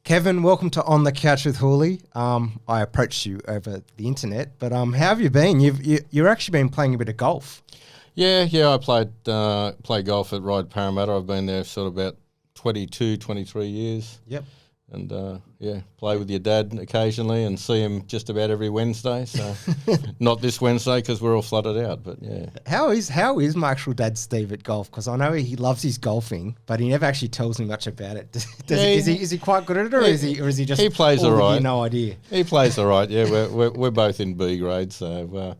Kevin, welcome to On the Couch with Hawley. I approached you over the internet, but how have you been? You've actually been playing a bit of golf. Yeah. I play golf at Ryde Parramatta. I've been there sort of about 22, 23 years. Yep. And play with your dad occasionally and see him just about every Wednesday. So not this Wednesday because we're all flooded out, but yeah. How is my actual dad Steve at golf? Because I know he loves his golfing, but he never actually tells me much about it. Is he quite good at it, or is he just? He plays all right. No idea. He plays all right. Yeah, we're both in B grade, so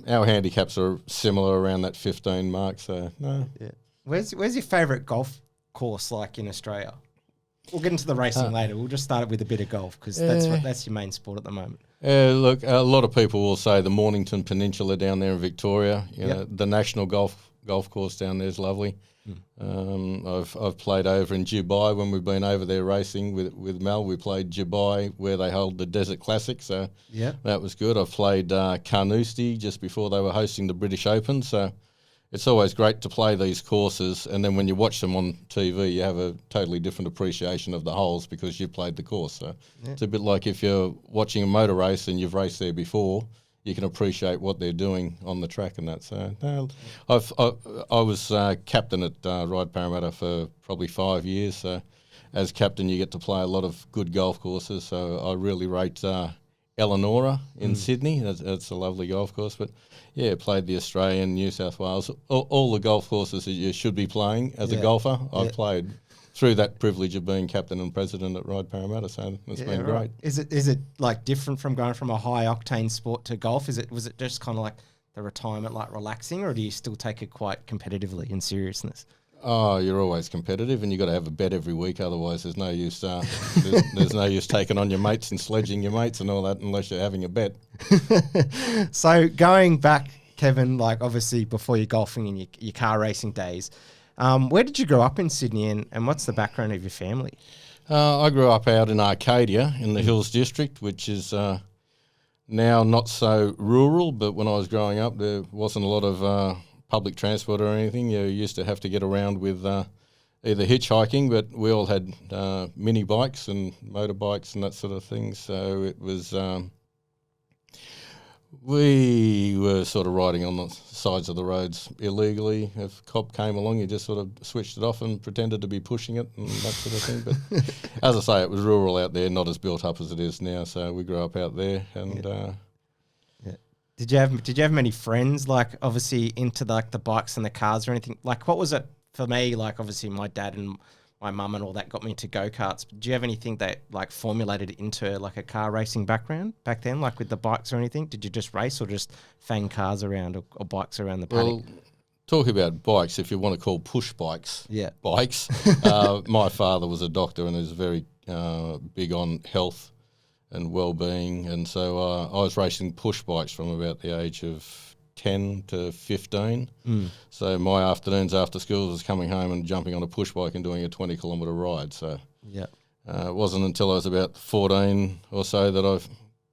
our handicaps are similar around that 15 mark. So no. Yeah. Where's your favourite golf course like in Australia? We'll get into the racing later. We'll just start it with a bit of golf because that's your main sport at the moment. Look, a lot of people will say the Mornington Peninsula down there in Victoria. You know, the national golf course down there is lovely. I've played over in Dubai when we've been over there racing with Mel. We played Dubai where they hold the Desert Classic, so that was good. I've played Carnoustie just before they were hosting the British Open, so it's always great to play these courses, and then when you watch them on TV, you have a totally different appreciation of the holes because you've played the course. So it's a bit like if you're watching a motor race and you've raced there before, you can appreciate what they're doing on the track and that. So I was captain at Ryde Parramatta for probably 5 years. So as captain, you get to play a lot of good golf courses. So I really rate Eleanora in Sydney. That's a lovely golf course. But yeah, played the Australian, New South Wales, all the golf courses that you should be playing as a golfer. I've played through that privilege of being captain and president at Ryde Parramatta, so it's been great. Is it like different from going from a high octane sport to golf? Was it just kind of like the retirement, like relaxing, or do you still take it quite competitively in seriousness? Oh, you're always competitive, and you've got to have a bet every week. Otherwise, there's no use. There's no use taking on your mates and sledging your mates and all that unless you're having a bet. So going back, Kevin, like obviously before your golfing and your car racing days, where did you grow up in Sydney, and what's the background of your family? I grew up out in Arcadia in the Hills District, which is now not so rural, but when I was growing up, there wasn't a lot of public transport or anything. You used to have to get around with either hitchhiking, but we all had mini bikes and motorbikes and that sort of thing. So it was, we were sort of riding on the sides of the roads illegally. If a cop came along, you just sort of switched it off and pretended to be pushing it and that sort of thing. But as I say, it was rural out there, not as built up as it is now. So we grew up out there and... Did you have many friends, like obviously into the bikes and the cars or anything? Like what was it for me? Like obviously my dad and my mum and all that got me into go-karts. But do you have anything that like formulated into like a car racing background back then, like with the bikes or anything? Did you just race or just fang cars around or bikes around the paddock? Well, talking about bikes, if you want to call push bikes bikes, my father was a doctor and was very big on health and well-being, and so I was racing push bikes from about the age of 10 to 15. So my afternoons after school was coming home and jumping on a push bike and doing a 20-kilometre ride. So it wasn't until I was about 14 or so that I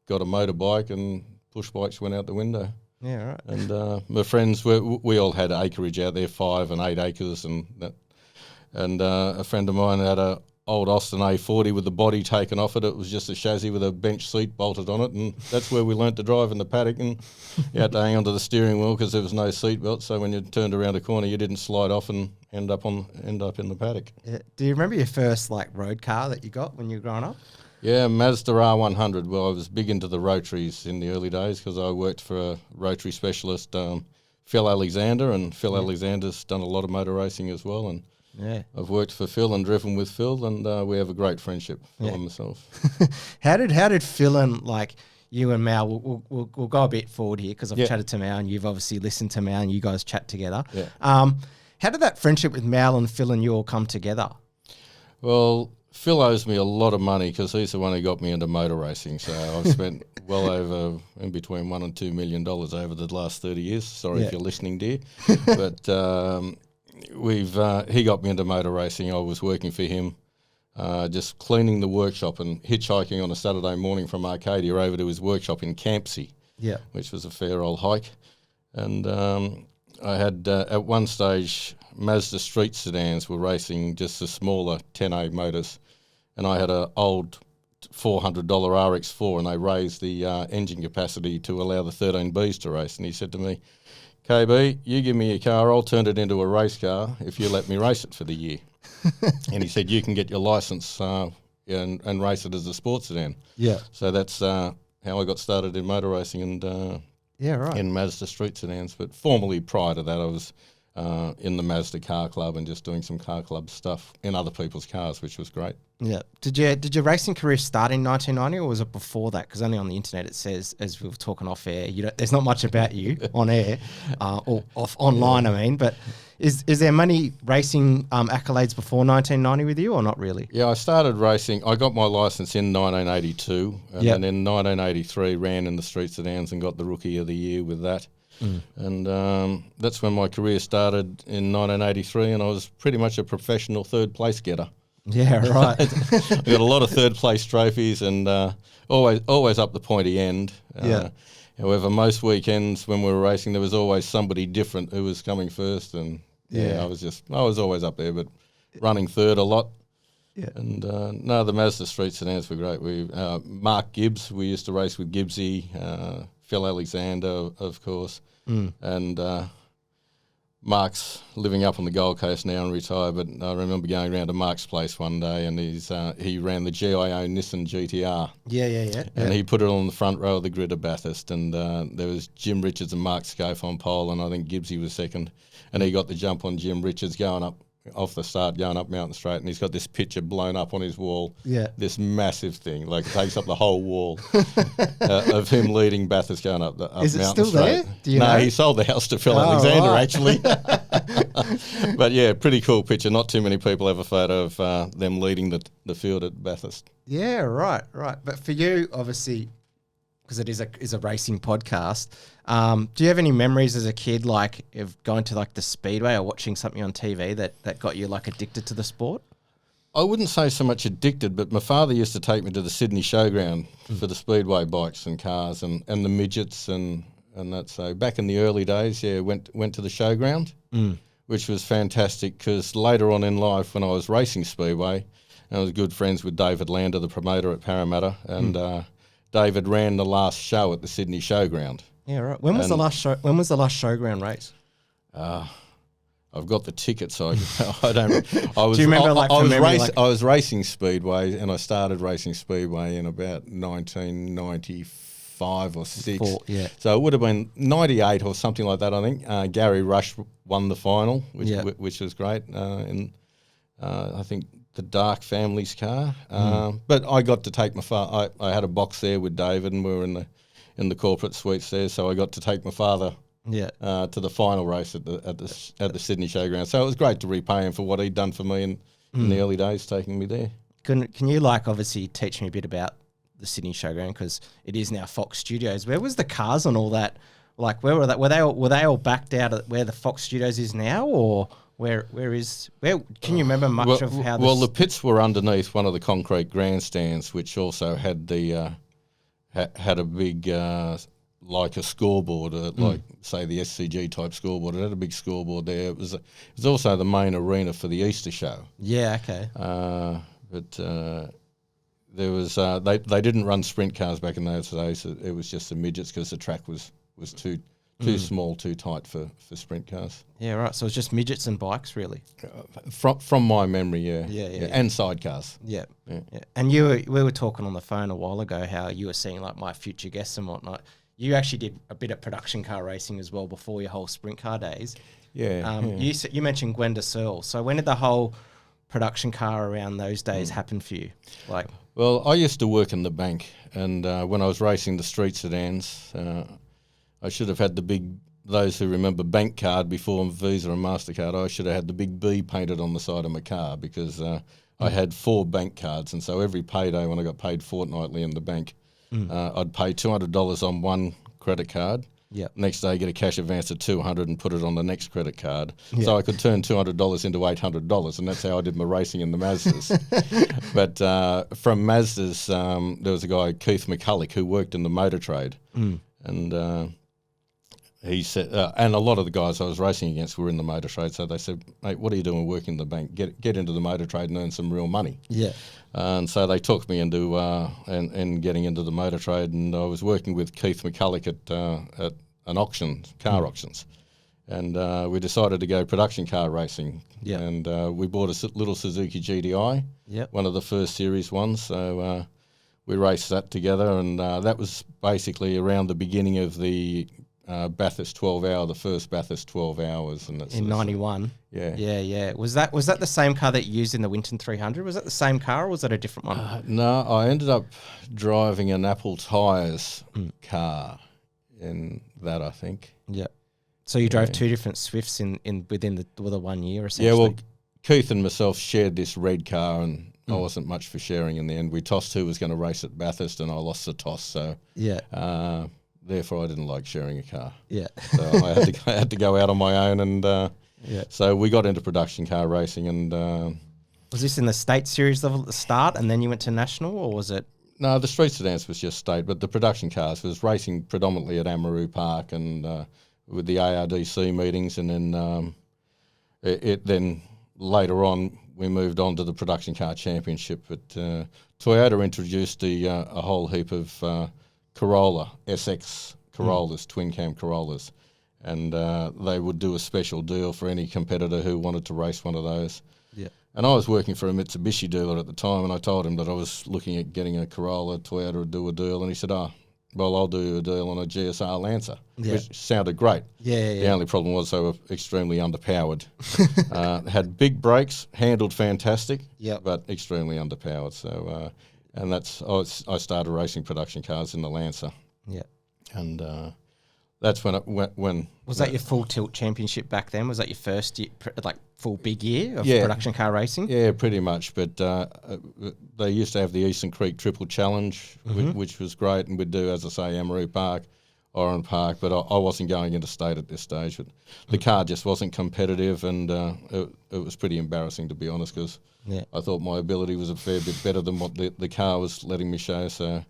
got a motorbike and push bikes went out the window. Yeah, right. And my friends, we all had acreage out there, 5 and 8 acres, and that. And a friend of mine had a old Austin A40 with the body taken off it. It was just a chassis with a bench seat bolted on it, and that's where we learnt to drive in the paddock. And you had to hang onto the steering wheel because there was no seat belt, so when you turned around a corner, you didn't slide off and end up in the paddock. Yeah. Do you remember your first like road car that you got when you were growing up? Yeah, Mazda R100. Well, I was big into the rotaries in the early days because I worked for a rotary specialist, Phil Alexander, and Phil Alexander's done a lot of motor racing as well, and I've worked for Phil and driven with Phil, and we have a great friendship, Phil and myself. How did Phil and like you and Mal, we'll go a bit forward here because I've chatted to Mal and you've obviously listened to Mal and you guys chat together. Yeah. How did that friendship with Mal and Phil and you all come together? Well, Phil owes me a lot of money because he's the one who got me into motor racing. So I've spent well over in between $1 and $2 million over the last 30 years. Sorry if you're listening, dear. But he got me into motor racing. I was working for him, just cleaning the workshop and hitchhiking on a Saturday morning from Arcadia over to his workshop in Campsie, which was a fair old hike. And I had, at one stage, Mazda street sedans were racing just the smaller 10A motors. and I had an old $400 RX4, and they raised the engine capacity to allow the 13Bs to race. And he said to me, KB, you give me your car, I'll turn it into a race car if you let me race it for the year. And he said, you can get your license and race it as a sports sedan. Yeah. So that's how I got started in motor racing and in Mazda street sedans. But formally prior to that, I was in the Mazda car club and just doing some car club stuff in other people's cars, which was great. Yeah. Did your racing career start in 1990, or was it before that? Because only on the internet it says, as we were talking off air, there's not much about you on air or off online. I mean, but is there many racing accolades before 1990 with you, or not really? Yeah, I started racing. I got my license in 1982, and then in 1983 ran in the street sedans and got the Rookie of the Year with that. And that's when my career started in 1983, and I was pretty much a professional third place getter. Yeah, right. I got a lot of third place trophies and always up the pointy end. However, most weekends when we were racing, there was always somebody different who was coming first, and I was always up there, but running third a lot. Yeah. And the Mazda street sedans were great. Mark Gibbs, we used to race with Gibbsy, Phil Alexander, of course, and Mark's living up on the Gold Coast now and retired, but I remember going around to Mark's place one day, and he ran the GIO Nissan GTR. Yeah. And he put it on the front row of the grid at Bathurst, and there was Jim Richards and Mark Scofe on pole, and I think Gibbsy was second, and he got the jump on Jim Richards going up off the start, going up Mountain Straight, and he's got this picture blown up on his wall. Yeah. This massive thing, like it takes up the whole wall of him leading Bathurst going up Mountain Straight. Is it still there? Do you know? He sold the house to Phil Alexander, actually. But yeah, pretty cool picture. Not too many people have a photo of them leading the field at Bathurst. Yeah, right. But for you, obviously, because it is a racing podcast, do you have any memories as a kid, like of going to like the speedway or watching something on TV that got you like addicted to the sport? I wouldn't say so much addicted, but my father used to take me to the Sydney Showground for the speedway bikes and cars and the midgets and that. So back in the early days, went to the Showground, which was fantastic because later on in life when I was racing speedway, I was good friends with David Lander, the promoter at Parramatta, and David ran the last show at the Sydney Showground. Yeah, right. When was the last Showground race? I've got the ticket, so I don't. Do you remember? I was racing speedway, and I started racing speedway in about 1995 or 6. So it would have been 98 or something like that. I think Gary Rush won the final, which was great. I think the Dark family's car. But I got to take my father. I had a box there with David, and we were in the corporate suites there, so I got to take my father to the final race at the Sydney Showground. So it was great to repay him for what he'd done for me in the early days, taking me there. Can you obviously teach me a bit about the Sydney Showground, because it is now Fox Studios? Where was the cars and all that? Like, where were they? Were they all backed out at where the Fox Studios is now, or where can you remember much of how? Well, the pits were underneath one of the concrete grandstands, which also had the had a big like a scoreboard, like say the SCG type scoreboard. It had a big scoreboard there. It was also the main arena for the Easter show. Yeah, okay. But there was they didn't run sprint cars back in those days. It was just the midgets because the track was too small, too tight for sprint cars. Yeah, right. So it's just midgets and bikes, really. From my memory, yeah, and sidecars. Yeah. And we were talking on the phone a while ago how you were seeing like my future guests and whatnot. You actually did a bit of production car racing as well before your whole sprint car days. Yeah. You mentioned Gwenda Searle. So when did the whole production car around those days happen for you? Well, I used to work in the bank, and when I was racing the street sedans, I should have had those who remember bank card before Visa and MasterCard, I should have had the big B painted on the side of my car because I had 4 bank cards, and so every payday when I got paid fortnightly in the bank, I'd pay $200 on one credit card. Yep. Next day, get a cash advance of $200 and put it on the next credit card. Yep. So I could turn $200 into $800, and that's how I did my racing in the Mazdas. But from Mazdas, there was a guy, Keith McCulloch, who worked in the motor trade. And he said, and a lot of the guys I was racing against were in the motor trade, so they said, mate, what are you doing working in the bank? Get into the motor trade and earn some real money. Yeah. And so they took me into and getting into the motor trade, and I was working with Keith McCulloch at an auction, car auctions. And we decided to go production car racing. Yeah. And we bought a little Suzuki GDI, one of the first series ones. So we raced that together, and that was basically around the beginning of the Bathurst 12 hour, the first Bathurst 12 hours. And in 91. Yeah. Yeah. Was that the same car that you used in the Winton 300? Was that the same car, or was that a different one? No, I ended up driving an Apple Tyres car in that, I think. Yeah. So you drove two different Swifts in within the 1 year, essentially? Yeah, well, Keith and myself shared this red car, and I wasn't much for sharing in the end. We tossed who was going to race at Bathurst, and I lost the toss. So therefore, I didn't like sharing a car. Yeah. So I had to go out on my own, and so we got into production car racing. And was this in the state series level at the start, and then you went to national, or was it? No, the street sedans was just state, but the production cars was racing predominantly at Amaroo Park and with the ARDC meetings, and then then later on we moved on to the production car championship. But Toyota introduced a whole heap of Corolla, SX Corollas, twin cam Corollas, and they would do a special deal for any competitor who wanted to race one of those. Yeah. And I was working for a Mitsubishi dealer at the time, and I told him that I was looking at getting a Corolla. Toyota would do a deal, and he said, well, I'll do a deal on a GSR Lancer, which sounded great. Yeah. The only problem was they were extremely underpowered. Had big brakes, handled fantastic, but extremely underpowered. So, and I started racing production cars in the Lancer. Yeah. And that's when was that your full tilt championship back then? Was that your first year, full big year of production car racing? Yeah, pretty much. But they used to have the Eastern Creek Triple Challenge, which was great, and we'd do, as I say, Amaroo Park, Oran Park. But I wasn't going into state at this stage. But the car just wasn't competitive, and it was pretty embarrassing, to be honest, because I thought my ability was a fair bit better than what the car was letting me show. So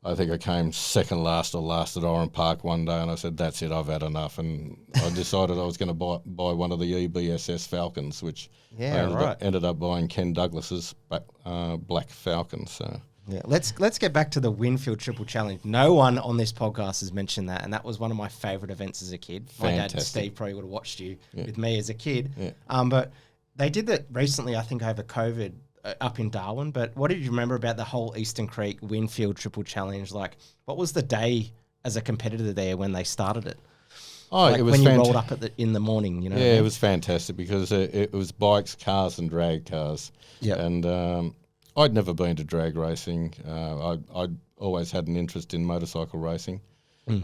I think I came second last or last at Oran Park one day, and I said, that's it, I've had enough. And I decided I was going to buy one of the EBSS Falcons, which I ended up buying Ken Douglas's black Falcon. So let's get back to the Winfield Triple Challenge. No one on this podcast has mentioned that, and that was one of my favourite events as a kid. Fantastic. My dad, Steve, probably would have watched you with me as a kid. Yeah. But they did that recently, I think, over COVID, up in Darwin. But what did you remember about the whole Eastern Creek Winfield Triple Challenge? Like, what was the day as a competitor there when they started it? Oh, it was when you rolled up in the morning, you know. Yeah, it was fantastic because it was bikes, cars, and drag cars. Yeah, and I'd never been to drag racing. I'd always had an interest in motorcycle racing.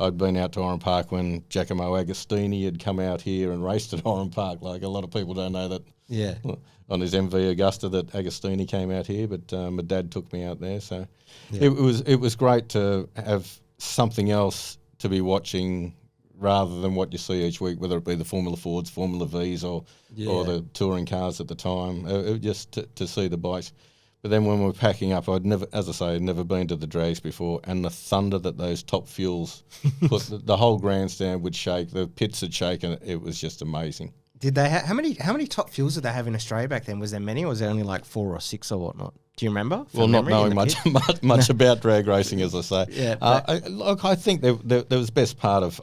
I'd been out to Oran Park when Giacomo Agostini had come out here and raced at Oran Park. Like, a lot of people don't know that. Yeah. On his MV Augusta that Agostini came out here, but my dad took me out there. So it was great to have something else to be watching rather than what you see each week, whether it be the Formula Fords, Formula Vs, or the touring cars at the time. Just to see the bikes. But then when we were packing up, I'd never been to the drags before, and the thunder that those top fuels put, the whole grandstand would shake, the pits would shake, and it was just amazing. Did they how many top fuels did they have in Australia back then? Was there many, or was there only like 4 or 6 or whatnot? Do you remember? Well, not knowing much about drag racing, as I say. Yeah. I think there was best part of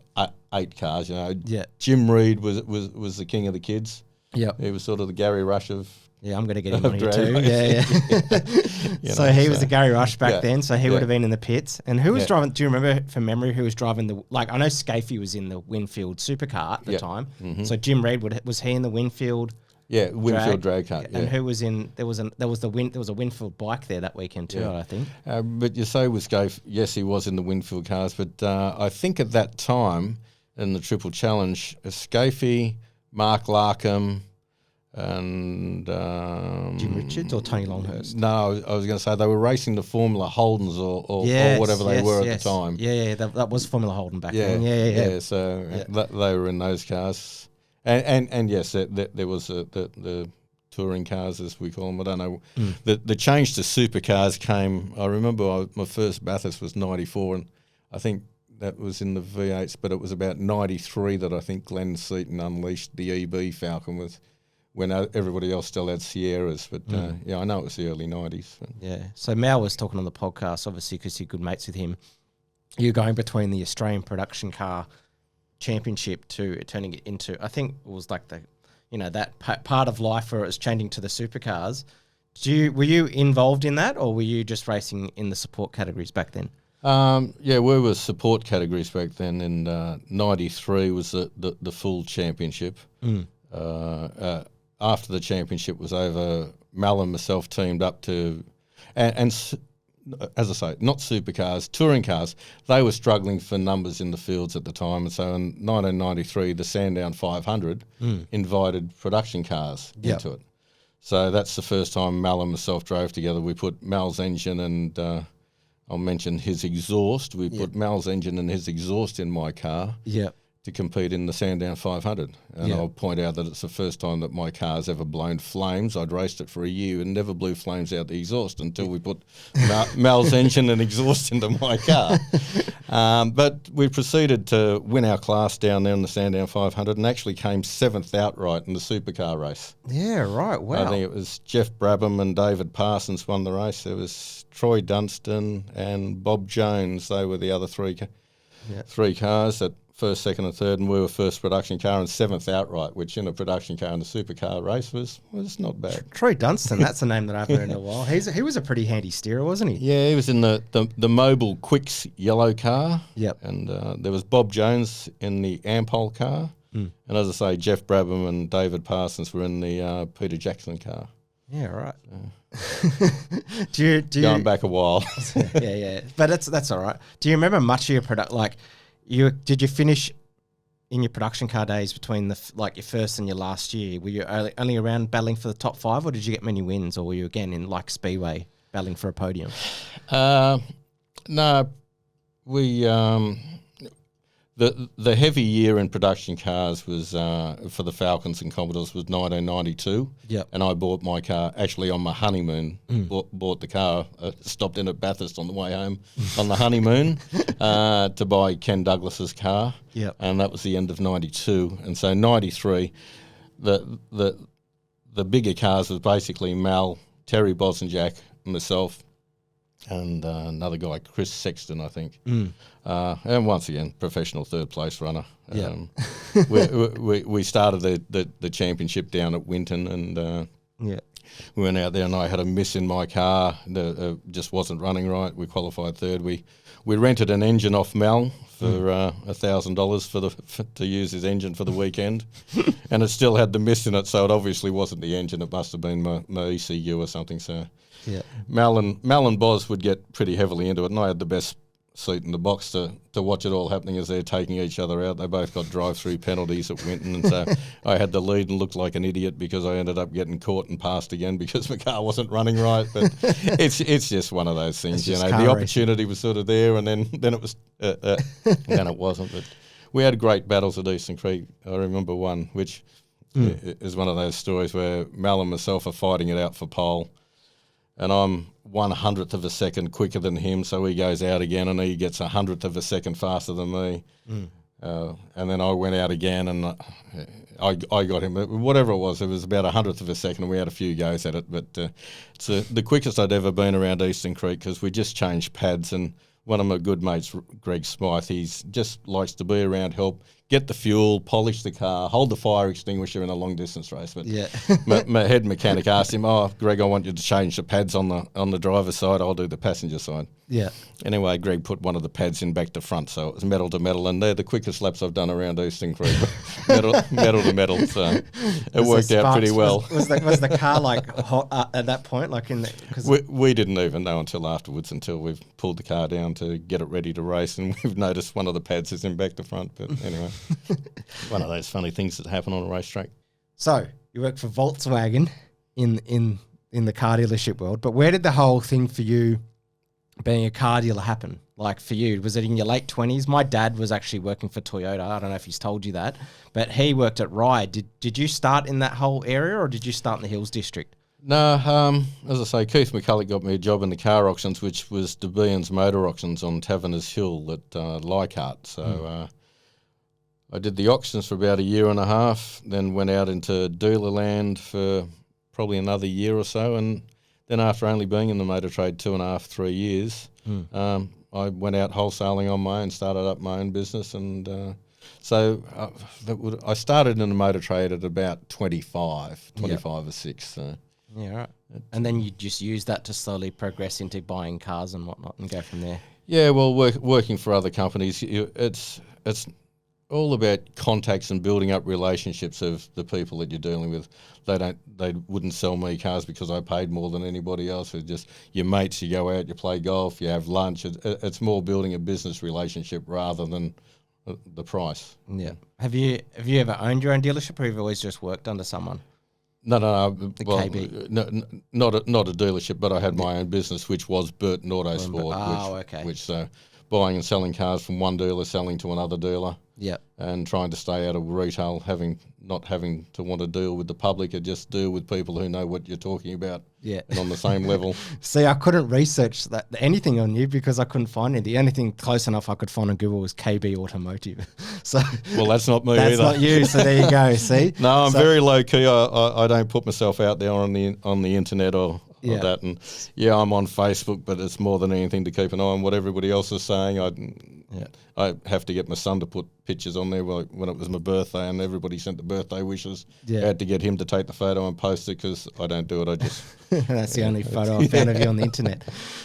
8 cars. You know. Yeah. Jim Reed was the king of the kids. Yeah. He was sort of the Gary Rush of. Yeah, I'm going to get him on here too. Yeah. So he was the Gary Rush back then, so he would have been in the pits. And who was driving, do you remember from memory who was driving I know Scafie was in the Winfield Supercar at the time. Mm-hmm. So Jim Reed, was he in the Winfield? Yeah, Winfield drag car. And who was in, there was a Winfield bike there that weekend too, I think. But you say with Scafie, yes, he was in the Winfield cars, but I think at that time in the Triple Challenge, Scafie, Mark Larkham, and Jim Richards or Tony Longhurst? No, I was going to say they were racing the Formula Holdens or whatever they were at the time. Yeah, that was Formula Holden back then. Yeah. So they were in those cars, and yes, there was the touring cars, as we call them. I don't know. The change to supercars came. I remember my first Bathurst was '94, and I think that was in the V8s, but it was about 93 that I think Glenn Seaton unleashed the EB Falcon with, when everybody else still had Sierras. But yeah, I know it was the early 90s. But. Yeah. So Mal was talking on the podcast, obviously, because you're good mates with him. You're going between the Australian Production Car Championship to turning it into, I think it was like the, that part of life where it was changing to the supercars. Were you involved in that, or were you just racing in the support categories back then? Yeah, we were support categories back then, and 93 was the full championship. After the championship was over, Mal and myself teamed up to, and as I say, not supercars, touring cars. They were struggling for numbers in the fields at the time, and so in 1993, the Sandown 500 invited production cars into it. So that's the first time Mal and myself drove together. We put Mal's engine and I'll mention his exhaust. We put Mal's engine and his exhaust in my car to compete in the Sandown 500. And I'll point out that it's the first time that my car's ever blown flames. I'd raced it for a year and never blew flames out the exhaust until we put Mal's engine and exhaust into my car. But we proceeded to win our class down there in the Sandown 500 and actually came 7th outright in the supercar race. Yeah, right. Wow. I think it was Jeff Brabham and David Parsons won the race. There was Troy Dunstan and Bob Jones. They were the other three cars that first, second and third, and we were first production car and 7th outright, which in a production car and a supercar race was not bad. Troy Dunstan, that's a name that I've heard in a while. He was a pretty handy steerer, wasn't he? Yeah, he was in the Mobil Quicks yellow car. Yep. And there was Bob Jones in the Ampol car. And as I say, Jeff Brabham and David Parsons were in the Peter Jackson car. Yeah, right. Do you going back a while? yeah. But that's all right. Do you remember much of your product? Like, did you finish in your production car days between your first and your last year? Were you only around battling for the top 5, or did you get many wins, or were you again in like Speedway battling for a podium? No, we the heavy year in production cars was for the Falcons and Commodores was 1992. Yep. And I bought my car actually on my honeymoon. Bought the car, stopped in at Bathurst on the way home on the honeymoon to buy Ken Douglas's car. Yep. And that was the end of 92. And so 93, the bigger cars was basically Mal, Terry Bosanjak, myself, and another guy, Chris Sexton, I think. And once again, professional third place runner. We started the championship down at Winton, and we went out there, and I had a miss in my car that just wasn't running right. We qualified third. We rented an engine off Mel for $1,000 to use his engine for the weekend, and it still had the miss in it, so it obviously wasn't the engine. It must have been my ECU or something. So. Yeah, Mal and Boz would get pretty heavily into it, and I had the best seat in the box to watch it all happening as they're taking each other out. They both got drive-through penalties at Winton, and so I had the lead and looked like an idiot because I ended up getting caught and passed again because my car wasn't running right. But it's just one of those things, The opportunity was sort of there, and then it was then it wasn't. But we had great battles at Eastern Creek. I remember one, which is one of those stories where Mal and myself are fighting it out for pole. And I'm 1/100th of a second quicker than him, so he goes out again, and he gets 100th of a second faster than me. And then I went out again, and I got him. Whatever it was about 100th of a second, and we had a few goes at it. But it's the quickest I'd ever been around Eastern Creek because we just changed pads, and one of my good mates, Greg Smythe, he just likes to be around, help, get the fuel, polish the car, hold the fire extinguisher in a long distance race. But my head mechanic asked him, Greg, I want you to change the pads on the driver's side. I'll do the passenger side. Yeah. Anyway, Greg put one of the pads in back to front, so it was metal to metal, and they're the quickest laps I've done around Eastern Creek. metal to metal, so it worked out pretty well. Was the car like hot at that point? Like we didn't even know until afterwards, until we've pulled the car down to get it ready to race, and we've noticed one of the pads is in back to front. But anyway, one of those funny things that happen on a racetrack. So you work for Volkswagen in the car dealership world, but where did the whole thing for you being a car dealer happen? Like for you, was it in your late 20s? My dad was actually working for Toyota. I don't know if he's told you that, but he worked at Ride. Did you start in that whole area, or did you start in the Hills District? No, as I say, Keith McCulloch got me a job in the car auctions, which was De Beers Motor Auctions on Taverners Hill at Leichhardt. So I did the auctions for about a year and a half, then went out into dealer land for probably another year or so, and then after only being in the motor trade 2.5, 3 years, I went out wholesaling on my own, started up my own business, and I started in the motor trade at about 25 or 6. So. Yeah, right. And then you just use that to slowly progress into buying cars and whatnot and go from there. Yeah, well, working for other companies, it's all about contacts and building up relationships of the people that you're dealing with. They wouldn't sell me cars because I paid more than anybody else. It's just your mates. You go out, you play golf, you have lunch. It's more building a business relationship rather than the price. Yeah. Have you ever owned your own dealership, or have you always just worked under someone? No. KB. No, not a dealership, but I had my own business, which was Burton Autosport. Which buying and selling cars from one dealer, selling to another dealer. Yep. And trying to stay out of retail, not having to want to deal with the public, or just deal with people who know what you're talking about. Yeah. And on the same level. See, I couldn't research anything on you because I couldn't find it. The only thing close enough I could find on Google was KB Automotive. So well, that's not me that's either. That's not you. So there you go. See. No, I'm very low key. I don't put myself out there on the internet or that. And I'm on Facebook, but it's more than anything to keep an eye on what everybody else is saying. I have to get my son to put pictures on there when it was my birthday, and everybody sent the birthday wishes. Yeah. I had to get him to take the photo and post it because I don't do it. I just that's the only photo I found of you on the internet.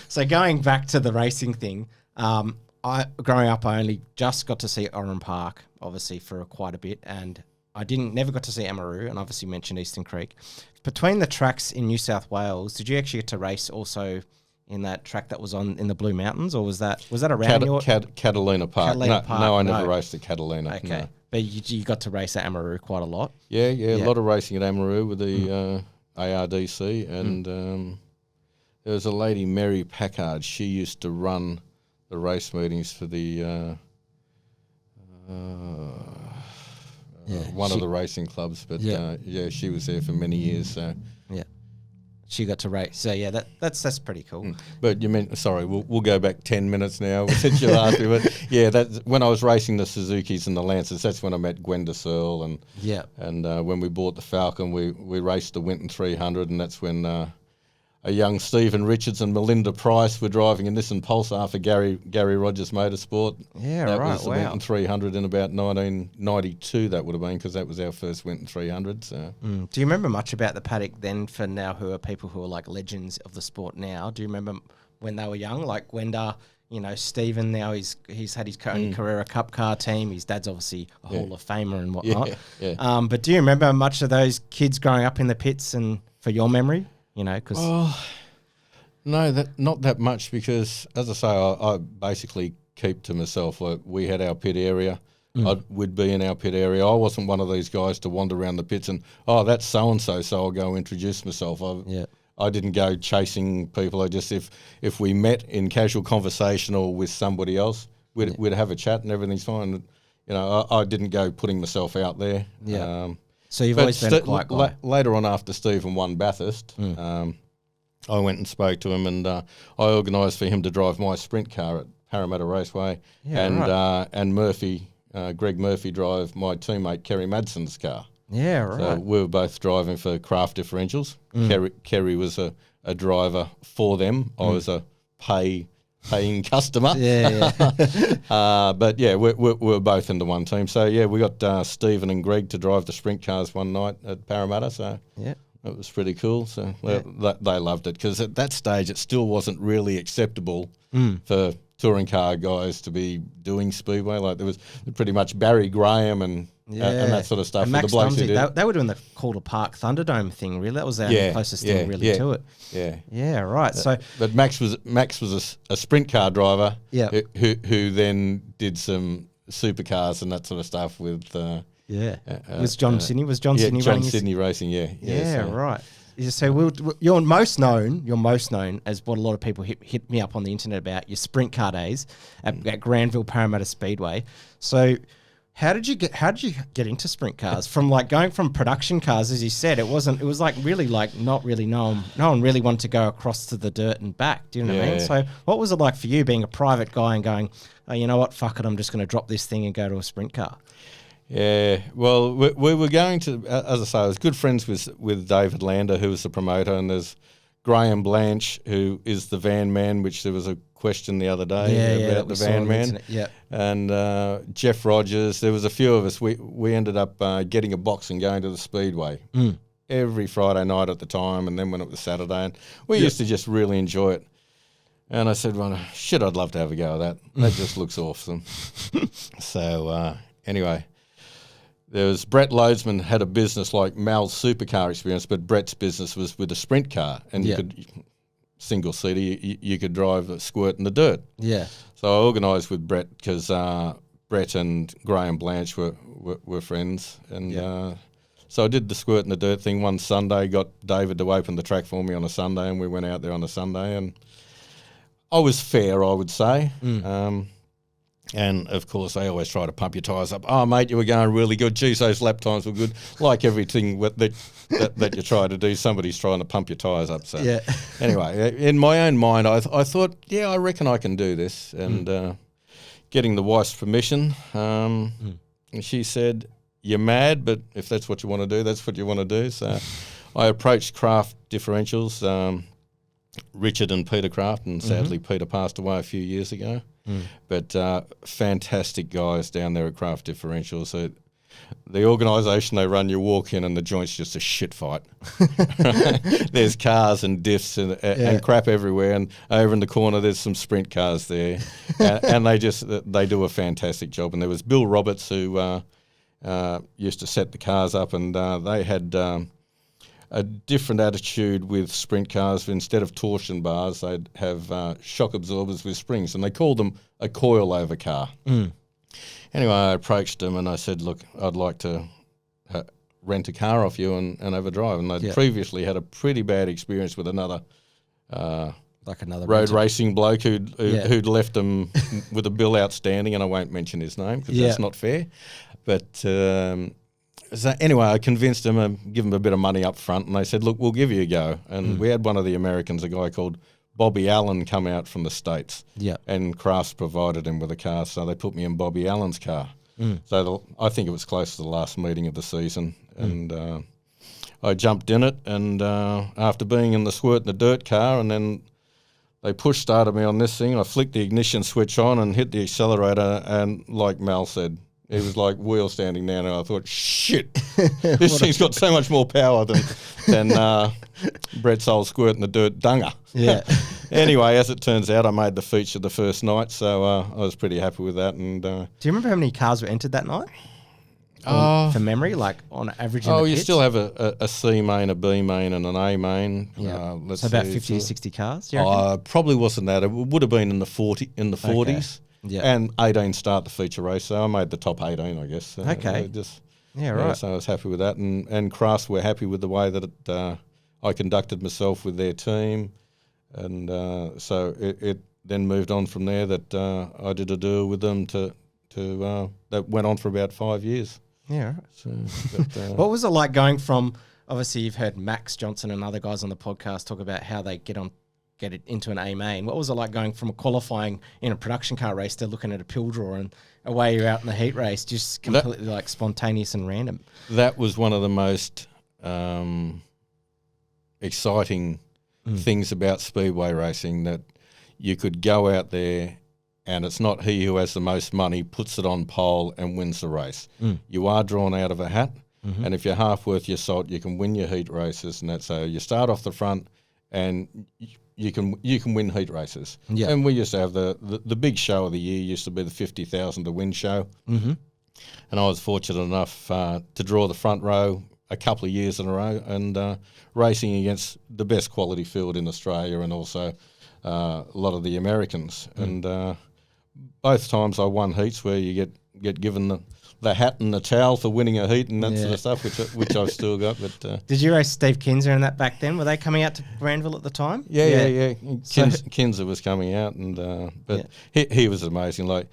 So going back to the racing thing, growing up, I only just got to see Oran Park, obviously for quite a bit, and I never got to see Amaroo, and obviously mentioned Eastern Creek. Between the tracks in New South Wales, did you actually get to race also in that track that was in the Blue Mountains, or was that around Catalina Park? Catalina Park? No, I never raced at Catalina. Okay, no. But you got to race at Amaroo quite a lot. Yeah, a lot of racing at Amaroo with the ARDC, and there was a lady, Mary Packard. She used to run the race meetings for the one of the racing clubs, but she was there for many years. So she got to race. So that's pretty cool. But you mean, sorry, we'll go back 10 minutes now since you asked me. But that's when I was racing the Suzukis and the Lancers. That's when I met Gwenda Searle, and when we bought the Falcon, we raced the Winton 300, and that's when a young Stephen Richards and Melinda Price were driving a Nissan Pulsar for Gary Rogers Motorsport. Yeah, that right. was the Winton 300 in about 1992. That would have been, because that was our first Winton 300. So. Do you remember much about the paddock then? For now, who are people who are like legends of the sport now? Do you remember when they were young, like Gwenda? Stephen now he's had his own Carrera Cup car team. His dad's obviously a Hall of Famer and whatnot. Yeah. But do you remember much of those kids growing up in the pits, and for your memory? No, not that much, because, as I say, I basically keep to myself. Like, we had our pit area. We'd be in our pit area. I wasn't one of these guys to wander around the pits and, that's so-and-so, so I'll go introduce myself. I didn't go chasing people. I just, if we met in casual conversation or with somebody else, we'd have a chat and everything's fine. I didn't go putting myself out there. Yeah. So you've always been quite later on, after Stephen won Bathurst, I went and spoke to him, and I organised for him to drive my sprint car at Parramatta Raceway, and Murphy, Greg Murphy, drive my teammate Kerry Madson's car. Yeah, right. So we were both driving for Craft Differentials. Kerry was a driver for them. I was a paying customer. But we were both in the one team. So we got Stephen and Greg to drive the sprint cars one night at Parramatta. So it was pretty cool. So they loved it, because at that stage it still wasn't really acceptable for touring car guys to be doing speedway. Like, there was pretty much Barry Graham and that sort of stuff. And Max Dumsey, they were doing the Calder Park Thunderdome thing, really. That was our closest thing really to it. Yeah, right. But Max was a sprint car driver who then did some supercars and that sort of stuff with... was John Sidney? Was John Sidney running? John Sidney Racing, right. So you're most known as what a lot of people hit me up on the internet about, your sprint car days at Granville Parramatta Speedway. So How did you get into sprint cars? From like going from production cars, as you said, it was like really like not really no one really wanted to go across to the dirt and back. Do you know what I mean? So what was it like for you being a private guy and going, oh, you know what, fuck it, I'm just going to drop this thing and go to a sprint car? Yeah, well, we were going to, as I say, I was good friends with David Lander, who was the promoter, and there's Graham Blanche, who is the van man, which there was a question the other day about the van man. Yeah. And Jeff Rogers, there was a few of us. We ended up getting a box and going to the Speedway every Friday night at the time, and then when it was Saturday. And we used to just really enjoy it. And I said, well, shit, I'd love to have a go at that. That just looks awesome. So anyway, there was Brett Loadsman had a business like Mal's Supercar Experience, but Brett's business was with a sprint car, and you could single seater, you could drive a squirt in the dirt. Yeah. So I organised with Brett because Brett and Graham Blanche were friends, and so I did the squirt in the dirt thing one Sunday. Got David to open the track for me on a Sunday, and we went out there on a Sunday, and I was fair, I would say. And, of course, they always try to pump your tyres up. Oh, mate, you were going really good. Geez, those lap times were good. Like everything that you try to do, somebody's trying to pump your tyres up. So anyway, in my own mind, I thought, yeah, I reckon I can do this. And getting the wife's permission, she said, you're mad, but if that's what you want to do, that's what you want to do. So I approached Craft Differentials, Richard and Peter Craft, and sadly Peter passed away a few years ago. But fantastic guys down there at Craft Differentials. So the organisation they run, you walk in and the joint's just a shit fight. There's cars and diffs and crap everywhere, and over in the corner there's some sprint cars there, and they do a fantastic job. And there was Bill Roberts who used to set the cars up, and they had a different attitude with sprint cars. Instead of torsion bars, they'd have shock absorbers with springs, and they called them a coil-over car. Anyway, I approached them and I said, look, I'd like to rent a car off you and have a drive. And I'd previously had a pretty bad experience with another road racing bloke who'd left them with a bill outstanding, and I won't mention his name because that's not fair. But so anyway, I convinced them and give them a bit of money up front, and they said, look, we'll give you a go. And we had one of the Americans, a guy called Bobby Allen, come out from the States. And Crafts provided him with a car, so they put me in Bobby Allen's car. So I think it was close to the last meeting of the season. And I jumped in it, and after being in the squirt in the dirt car, and then they push started me on this thing, I flicked the ignition switch on and hit the accelerator, and like Mal said, it was like wheel standing down, and I thought, shit, this thing's got so much more power than Brett's old squirt in the dirt dunger. Anyway, as it turns out, I made the feature the first night, so I was pretty happy with that. And do you remember how many cars were entered that night? For memory, like on average in the you pits? still have a C main, a B main, and an A main. So about 50 or 60 cars, do you reckon? Probably wasn't that. It would have been in the 40s. Okay. And 18 start the feature race, so I made the top 18, I guess. Okay. Right. So I was happy with that, and Crafts were happy with the way that I conducted myself with their team, and so it then moved on from there that I did a deal with them that went on for about 5 years. Yeah. Right. So, what was it like going from? Obviously, you've heard Max Johnson and other guys on the podcast talk about how they get it into an A main. What was it like going from a qualifying in a production car race to looking at a pill drawer and away you're out in the heat race, just completely like spontaneous and random? That was one of the most exciting things about speedway racing, that you could go out there and it's not he who has the most money puts it on pole and wins the race. You are drawn out of a hat, and if you're half worth your salt, you can win your heat races and that. So you start off the front and you can win heat races. And we used to have the big show of the year used to be the 50,000 to win show. And I was fortunate enough to draw the front row a couple of years in a row, and racing against the best quality field in Australia, and also a lot of the Americans. And both times I won heats where you get given the hat and the towel for winning a heat and that sort of stuff, which I've still got. But did you race Steve Kinzer in that back then? Were they coming out to Granville at the time? Yeah. Kinzer was coming out, and but he was amazing. Like,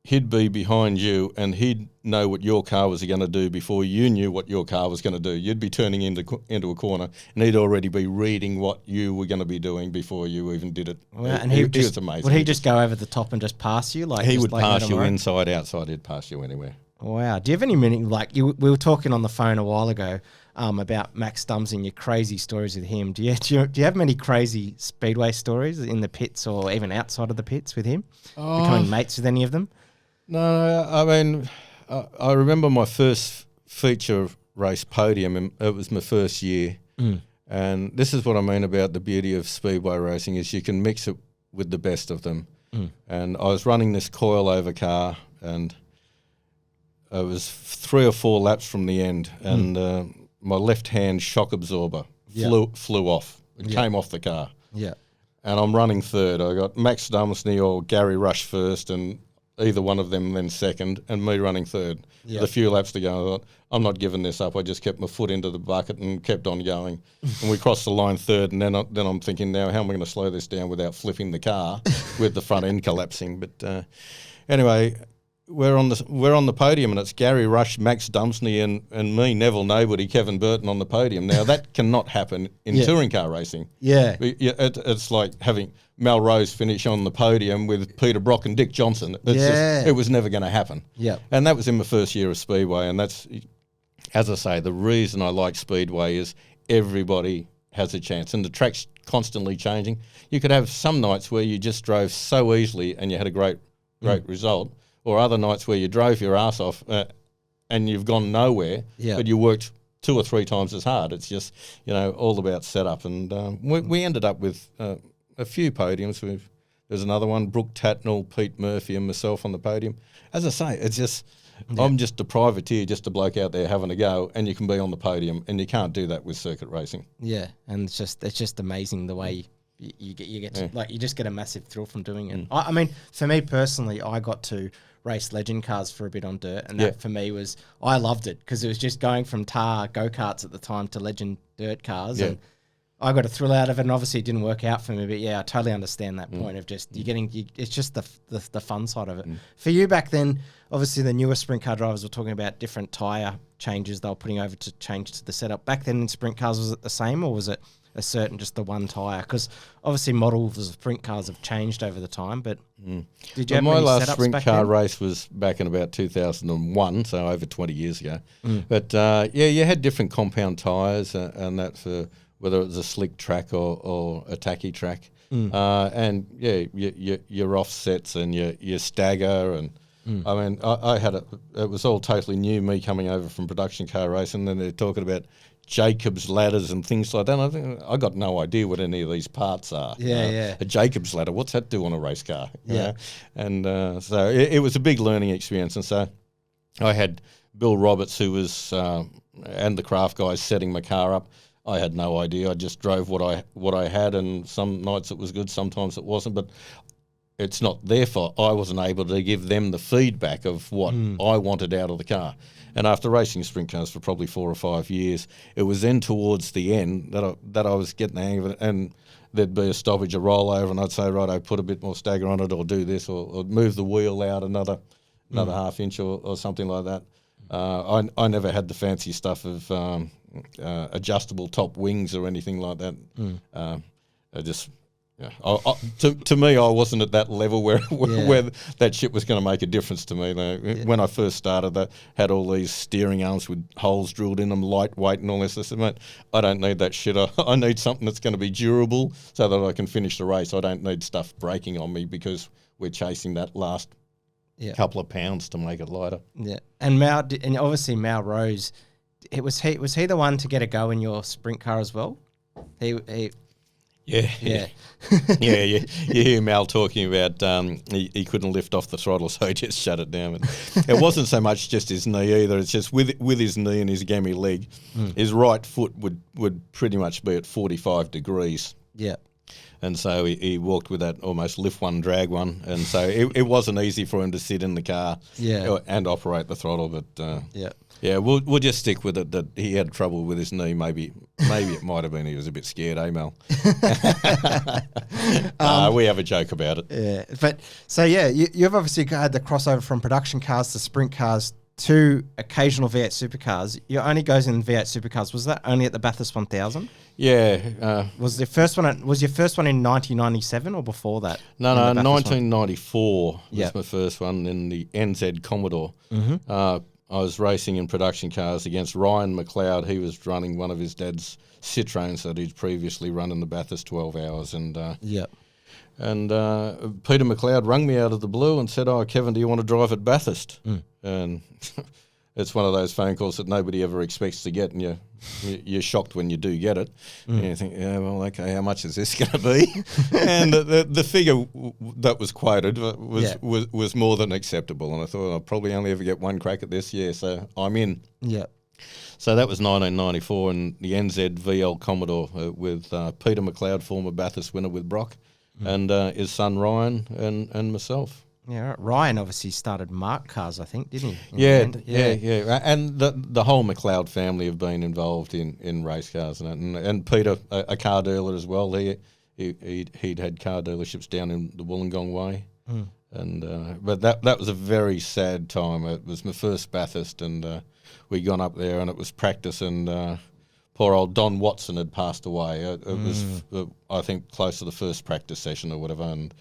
he'd be behind you and he'd know what your car was going to do before you knew what your car was going to do. You'd be turning into a corner and he'd already be reading what you were going to be doing before you even did it. Well, and he was amazing. Would he just go over the top and just pass you? He would pass you inside, outside. He'd pass you anywhere. Wow. Do you have any meaning? We were talking on the phone a while ago about Max Dumpsy and your crazy stories with him. Do you have many crazy speedway stories in the pits or even outside of the pits with him? Becoming mates with any of them? No, I mean, I remember my first feature race podium, and it was my first year. And this is what I mean about the beauty of speedway racing is you can mix it with the best of them. And I was running this coilover car, and it was 3 or 4 laps from the end, and my left-hand shock absorber flew off. It came off the car. Yeah. And I'm running third. I got Max Dumpsy or Gary Rush first, and either one of them then second, and me running third. With a few laps to go, I thought, I'm not giving this up. I just kept my foot into the bucket and kept on going. And we crossed the line third, and then I'm thinking, now, how am I going to slow this down without flipping the car with the front end collapsing? But anyway, we're on the podium, and it's Gary Rush, Max Dumpsy, and me, Neville Nobody, Kevin Burton on the podium. Now, that cannot happen in touring car racing. Yeah. It's like having Melrose finish on the podium with Peter Brock and Dick Johnson. It was never going to happen. Yeah. And that was in my first year of Speedway, and that's, as I say, the reason I like Speedway is everybody has a chance, and the track's constantly changing. You could have some nights where you just drove so easily and you had a great result, or other nights where you drove your ass off and you've gone nowhere, but you worked 2 or 3 times as hard. It's just, all about setup. And we ended up with a few podiums. There's another one, Brooke Tatnall, Pete Murphy and myself on the podium. As I say, it's just, I'm just a privateer, just a bloke out there having a go, and you can be on the podium, and you can't do that with circuit racing. Yeah, and it's just amazing the way you get to, you just get a massive thrill from doing it. I mean, for me personally, I got to race legend cars for a bit on dirt, and that for me was, I loved it because it was just going from tar go-karts at the time to legend dirt cars, and I got a thrill out of it, and obviously it didn't work out for me, but I totally understand that point of just it's just the fun side of it. For you back then, obviously the newer sprint car drivers were talking about different tyre changes they were putting over to change to the setup. Back then in sprint cars, was it the same, or was it a certain just the one tyre? Because obviously models of sprint cars have changed over the time, but did you have my many last setups sprint back car then? race was back in about 2001, so over 20 years ago. But you had different compound tyres, and that for whether it was a slick track or a tacky track. And your offsets and your stagger, and I mean, I had it was all totally new, me coming over from production car racing, and then they're talking about Jacob's ladders and things like that. And I think I got no idea what any of these parts are. A Jacob's ladder, what's that do on a race car? You know? And so it was a big learning experience. And so I had Bill Roberts, who was and the craft guys setting my car up. I had no idea. I just drove what I had, and some nights it was good, sometimes it wasn't. But it's not their fault. I wasn't able to give them the feedback of what I wanted out of the car. And after racing sprint cars for probably 4 or 5 years, it was then towards the end that I was getting the hang of it, and there'd be a stoppage, a rollover, and I'd say, right, I put a bit more stagger on it, or do this, or move the wheel out another half inch or something like that. I never had the fancy stuff of adjustable top wings or anything like that. I just... To me, I wasn't at that level where that shit was going to make a difference to me. When I first started, that had all these steering arms with holes drilled in them, lightweight and all this. I said, mate, I don't need that shit. I need something that's going to be durable so that I can finish the race. I don't need stuff breaking on me because we're chasing that last couple of pounds to make it lighter. Yeah, and obviously Mal Rose, was he the one to get a go in your sprint car as well? He Yeah. You hear Mal talking about he couldn't lift off the throttle, so he just shut it down. And it wasn't so much just his knee either. It's just with his knee and his gammy leg, his right foot would pretty much be at 45 degrees. Yeah. And so he walked with that almost lift one, drag one. And so it wasn't easy for him to sit in the car and operate the throttle. But we'll just stick with it that he had trouble with his knee. Maybe it might have been he was a bit scared, Mel? We have a joke about it. Yeah. But so, you've obviously had the crossover from production cars to sprint cars to occasional V8 supercars. Your only goes in V8 supercars. Was that only at the Bathurst 1000? Yeah. Was your first one in 1997 or before that? No, 1994 was my first one in the NZ Commodore. Mm-hmm. I was racing in production cars against Ryan McLeod. He was running one of his dad's Citroens that he'd previously run in the Bathurst 12 hours. And Peter McLeod rang me out of the blue and said, "Oh, Kevin, do you want to drive at Bathurst?" And it's one of those phone calls that nobody ever expects to get, and you're shocked when you do get it. And you think, okay, how much is this going to be? And the figure that was quoted was more than acceptable. And I thought, I'll probably only ever get one crack at this. Yeah, so I'm in. Yeah. So that was 1994, and the NZ VL Commodore with Peter McLeod, former Bathurst winner with Brock, and his son Ryan and myself. Yeah, right. Ryan obviously started Mark Cars, I think, didn't he? Yeah. And the whole McLeod family have been involved in race cars and Peter, a car dealer as well. He'd had car dealerships down in the Wollongong way, and but that was a very sad time. It was my first Bathurst, and we'd gone up there, and it was practice, and poor old Don Watson had passed away. It was, I think, close to the first practice session or whatever. And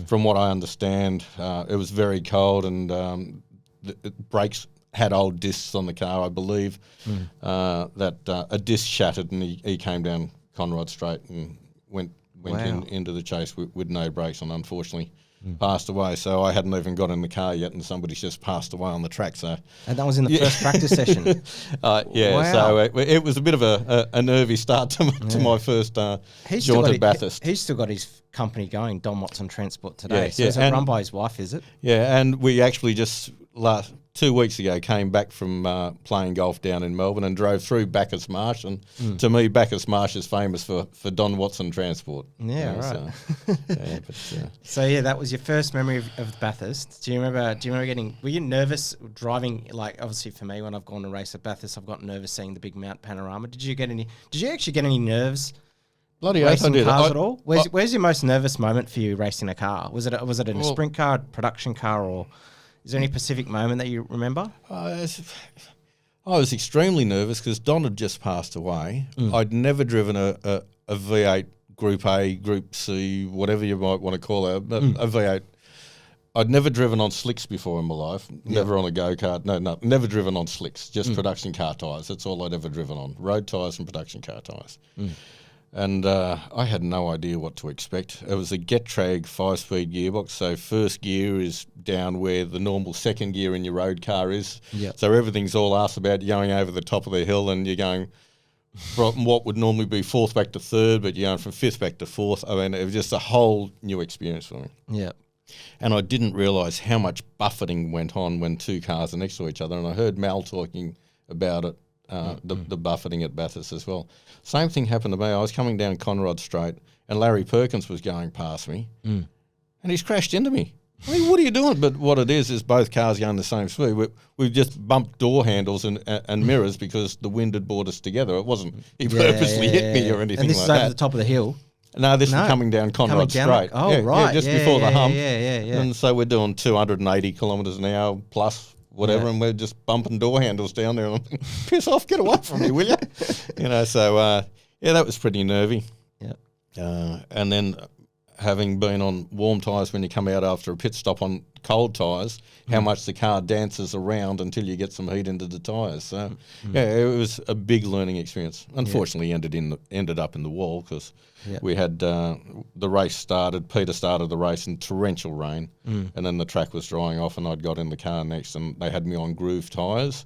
from what I understand, it was very cold, and the brakes had old discs on the car, I believe, that a disc shattered, and he came down Conrod Straight and went into the chase with no brakes, and unfortunately passed away. So I hadn't even got in the car yet, and somebody's just passed away on the track. So, and that was in the first practice session. Wow. So it was a bit of a nervy start to my first jaunt at Bathurst. He's still got his company going, Don Watson Transport, today. So is it run by his wife, is it? Yeah, and we actually just 2 weeks ago came back from playing golf down in Melbourne and drove through Bacchus Marsh, and to me Bacchus Marsh is famous for Don Watson Transport. Yeah, right. So that was your first memory of Bathurst. Do you remember were you nervous driving? Like, obviously for me, when I've gone to race at Bathurst, I've got nervous seeing the big Mount Panorama. Did you actually get any nerves? Bloody oath I did. Cars at all? Where's your most nervous moment for you racing a car? Was it in a sprint car, production car, or is there any specific moment that you remember? I was extremely nervous because Don had just passed away. I'd never driven a V8 Group A, Group C, whatever you might want to call it, a V8. I'd never driven on slicks before in my life. Never on a go-kart. No, never driven on slicks. Just production car tyres. That's all I'd ever driven on. Road tyres and production car tyres. And I had no idea what to expect. It was a Getrag 5-speed gearbox, so first gear is down where the normal second gear in your road car is. Yep. So everything's all asked about going over the top of the hill, and you're going from what would normally be fourth back to third, but you're going from fifth back to fourth. I mean, it was just a whole new experience for me. Yeah. And I didn't realise how much buffeting went on when two cars are next to each other, and I heard Mal talking about it. The buffeting at Bathurst as well. Same thing happened to me. I was coming down Conrod Straight, and Larry Perkins was going past me, and he's crashed into me. I mean, what are you doing? But what it is both cars going the same speed. We've just bumped door handles and mirrors because the wind had brought us together. It wasn't he purposely hit me or anything like that. And this is over the top of the hill? No, this is coming down Conrod Straight. Oh, right. Just before the hump. Yeah. And so we're doing 280 kilometres an hour plus whatever, and we're just bumping door handles down there. And I'm thinking, piss off, get away from me, will you? So that was pretty nervy. Yeah. And then having been on warm tyres when you come out after a pit stop on cold tyres, how much the car dances around until you get some heat into the tyres. So, it was a big learning experience. Unfortunately, ended up in the wall because we had the race started. Peter started the race in torrential rain, and then the track was drying off, and I'd got in the car next, and they had me on groove tyres.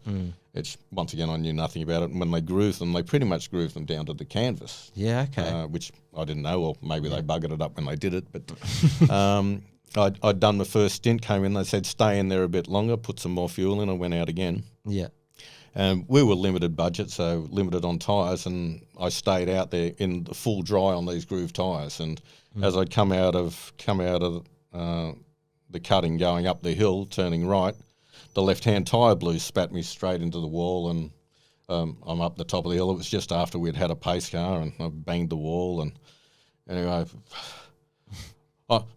It's once again I knew nothing about it, and when they grooved them, they pretty much grooved them down to the canvas. Yeah, okay. Which I didn't know, or maybe they buggered it up when they did it, but. I'd done my first stint, came in, they said stay in there a bit longer, put some more fuel in, I went out again. Yeah. And we were limited budget, so limited on tyres, and I stayed out there in the full dry on these groove tyres. And as I'd come out of the cutting going up the hill, turning right, the left-hand tyre blew, spat me straight into the wall, and I'm up the top of the hill. It was just after we'd had a pace car, and I banged the wall. And anyway,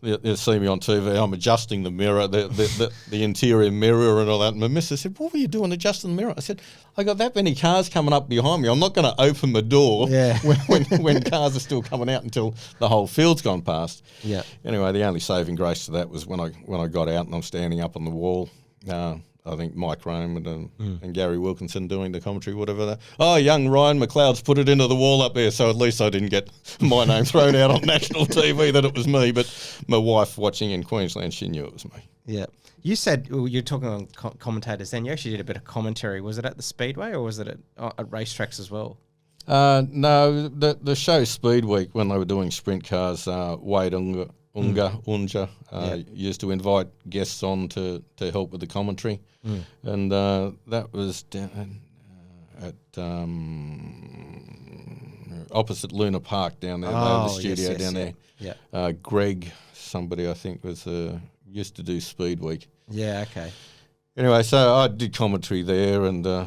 you see me on TV. I'm adjusting the mirror, the interior mirror, and all that. And my missus said, "What were you doing adjusting the mirror?" I said, "I got that many cars coming up behind me. I'm not going to open the door when cars are still coming out until the whole field's gone past." Yeah. Anyway, the only saving grace to that was when I got out and I'm standing up on the wall. I think Mike Raymond and Gary Wilkinson doing the commentary, whatever. Young Ryan McLeod's put it into the wall up there, so at least I didn't get my name thrown out on national TV that it was me. But my wife watching in Queensland, she knew it was me. Yeah. You said you're talking on commentators then. You actually did a bit of commentary. Was it at the Speedway or was it at racetracks as well? No, the show Speed Week, when they were doing sprint cars, Wade Unga used to invite guests on to help with the commentary. And that was down at opposite Luna Park down there. They had the studio down there. Yeah. Greg, somebody I think was used to do Speed Week. Yeah, okay. Anyway, so I did commentary there, and I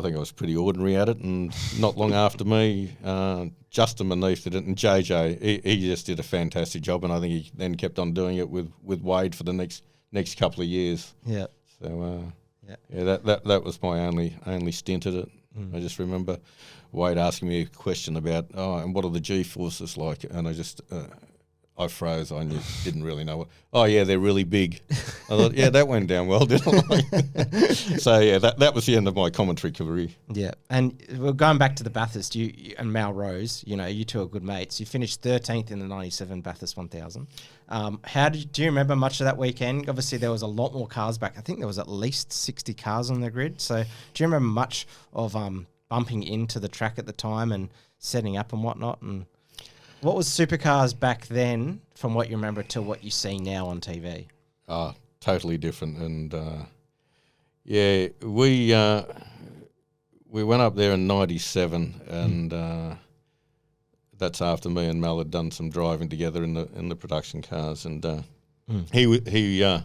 think I was pretty ordinary at it. And not long after me, Justin Maneath did it, and JJ, he just did a fantastic job, and I think he then kept on doing it with Wade for the next couple of years. Yeah. So that was my only stint at it. I just remember Wade asking me a question about and what are the G-forces like, and I froze. I didn't really know what. Oh yeah, they're really big. I thought, yeah, that went down well, didn't I? So yeah, that was the end of my commentary career. Yeah, and we're going back to the Bathurst. You and Mal Rose, you two are good mates. You finished 13th in the '97 Bathurst 1000. Do you remember much of that weekend? Obviously, there was a lot more cars back. I think there was at least 60 cars on the grid. So do you remember much of bumping into the track at the time and setting up and whatnot? And what was Supercars back then, from what you remember, to what you see now on TV? Totally different. And we went up there in '97, and that's after me and Mel had done some driving together in the production cars. And he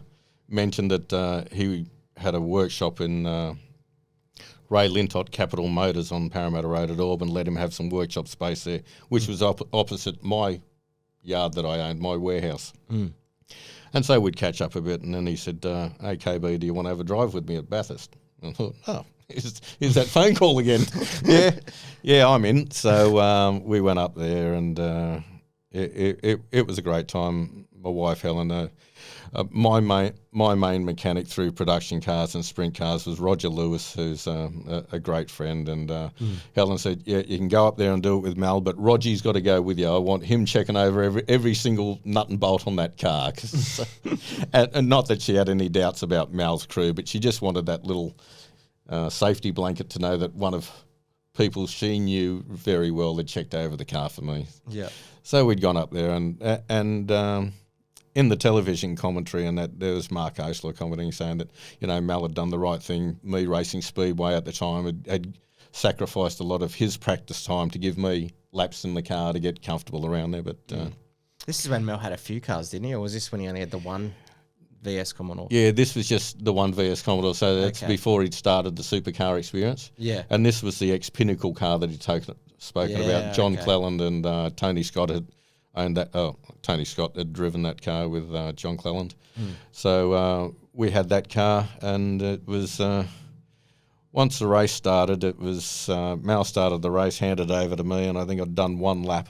mentioned that he had a workshop in Ray Lintott Capital Motors on Parramatta Road at Auburn, let him have some workshop space there, which was opposite my yard that I owned, my warehouse. And so we'd catch up a bit, and then he said, "Hey, KB, do you want to have a drive with me at Bathurst?" And I thought, is that phone call again? yeah, I'm in. So we went up there, and it was a great time. My wife, Helen, my main mechanic through production cars and sprint cars was Roger Lewis, who's a great friend. And Helen said, "Yeah, you can go up there and do it with Mal, but Rogy's got to go with you. I want him checking over every single nut and bolt on that car." And not that she had any doubts about Mal's crew, but she just wanted that little safety blanket to know that one of people she knew very well had checked over the car for me. Yeah. So we'd gone up there, and in the television commentary, and that there was Mark Osler commenting, saying that Mal had done the right thing. Me racing Speedway at the time had sacrificed a lot of his practice time to give me laps in the car to get comfortable around there. But this is when Mel had a few cars, didn't he? Or was this when he only had the one VS Commodore? Yeah, this was just the one VS Commodore, so that's before he'd started the supercar experience. Yeah. And this was the ex-Pinnacle car that he'd spoken about. John Cleland and Tony Scott had owned that. Oh, Tony Scott had driven that car with John Cleland. So we had that car, and it was once the race started, it was Mal started the race, handed over to me, and I think I'd done one lap,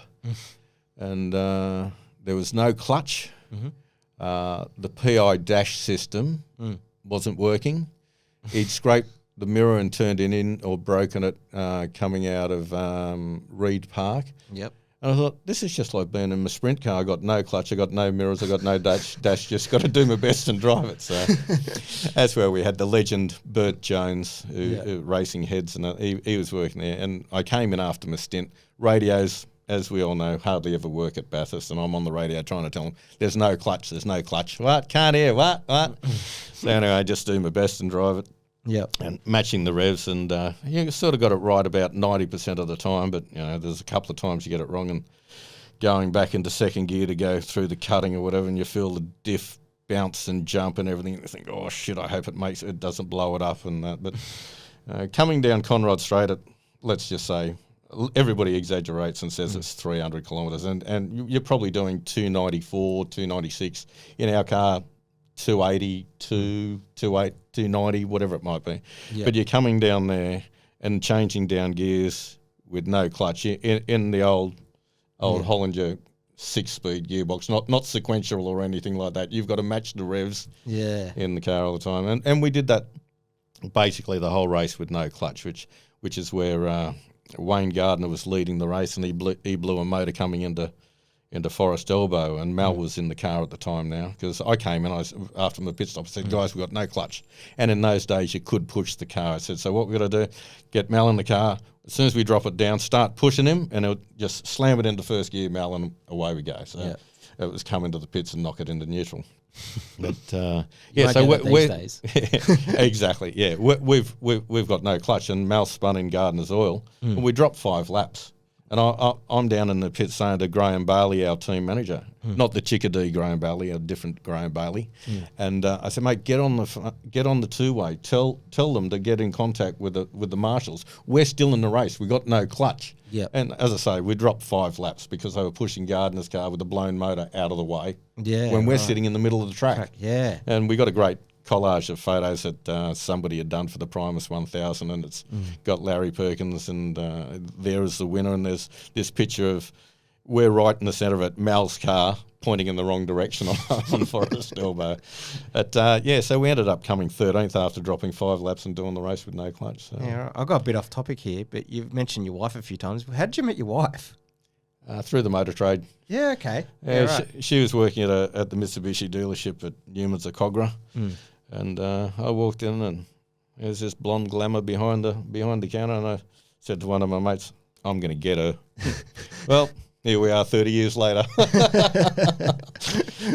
and there was no clutch. The PI dash system wasn't working. He'd scraped the mirror and turned it in or broken it coming out of Reed Park. Yep. And I thought, this is just like being in my sprint car. I got no clutch, I got no mirrors, I got no dash, just got to do my best and drive it. So that's where we had the legend Bert Jones, who racing heads, and he was working there. And I came in after my stint. Radios, as we all know, hardly ever work at Bathurst, and I'm on the radio trying to tell them, there's no clutch. What? Can't hear. What? So anyway, I just do my best and drive it. Yep. And matching the revs, and you sort of got it right about 90% of the time, but there's a couple of times you get it wrong, and going back into second gear to go through the cutting or whatever, and you feel the diff bounce and jump and everything, and you think, oh shit, I hope it doesn't blow it up and that. But coming down Conrod Straight at, let's just say, everybody exaggerates and says it's 300 kilometres, and you're probably doing 294, 296 in our car. 280, 228, 290, whatever it might be. Yep. But you're coming down there and changing down gears with no clutch in the old Hollinger 6-speed gearbox, not sequential or anything like that. You've got to match the revs in the car all the time. And we did that basically the whole race with no clutch, which is where Wayne Gardner was leading the race, and he blew a motor coming into Forest Elbow, and Mal was in the car at the time now, because I came in, after my pit stop, I said, guys, we've got no clutch. And in those days, you could push the car. I said, so what we've got to do, get Mal in the car. As soon as we drop it down, start pushing him, and it'll just slam it into first gear, Mal, and away we go. So it was come into the pits and knock it into neutral. But so we're days. Exactly, yeah. We've got no clutch, and Mal spun in Gardner's oil, and we dropped 5 laps. And I'm down in the pit saying to Graham Bailey, our team manager, not the Chickadee Graham Bailey, a different Graham Bailey. And I said, mate, get on the two-way. Tell them to get in contact with the marshals. We're still in the race. We got no clutch. Yep. And as I say, we dropped 5 laps because they were pushing Gardner's car with the blown motor out of the way. Yeah. When we're sitting in the middle of the track. Yeah. And we got a great collage of photos that somebody had done for the Primus 1000, and it's got Larry Perkins, and there is the winner, and there's this picture of we're right in the centre of it, Mal's car pointing in the wrong direction on Forest Elbow. But so we ended up coming 13th after dropping 5 laps and doing the race with no clutch. So. Yeah, I got a bit off topic here, but you've mentioned your wife a few times. How did you meet your wife? Through the motor trade. Yeah, okay. Yeah, right. She was working at the Mitsubishi dealership at Newman's at Cogra. And I walked in, and there's this blonde glamour behind the counter, and I said to one of my mates, I'm going to get her. Well, here we are 30 years later.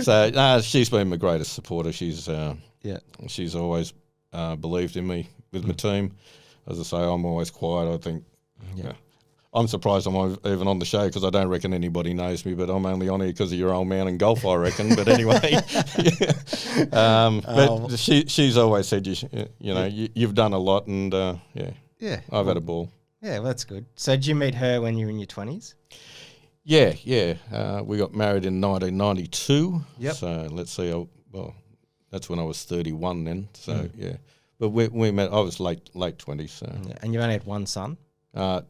So she's been my greatest supporter. She's always believed in me with my team. As I say, I'm always quiet. I think I'm surprised I'm even on the show, because I don't reckon anybody knows me, but I'm only on here because of your old man and golf, I reckon. But anyway, but she's always said, you've done a lot, and I've had a ball. Yeah, well, that's good. So did you meet her when you were in your 20s? Yeah. We got married in 1992. Yep. So let's see, that's when I was 31 then. So but we met. I was late 20s. So. Yeah. And you only had one son? No,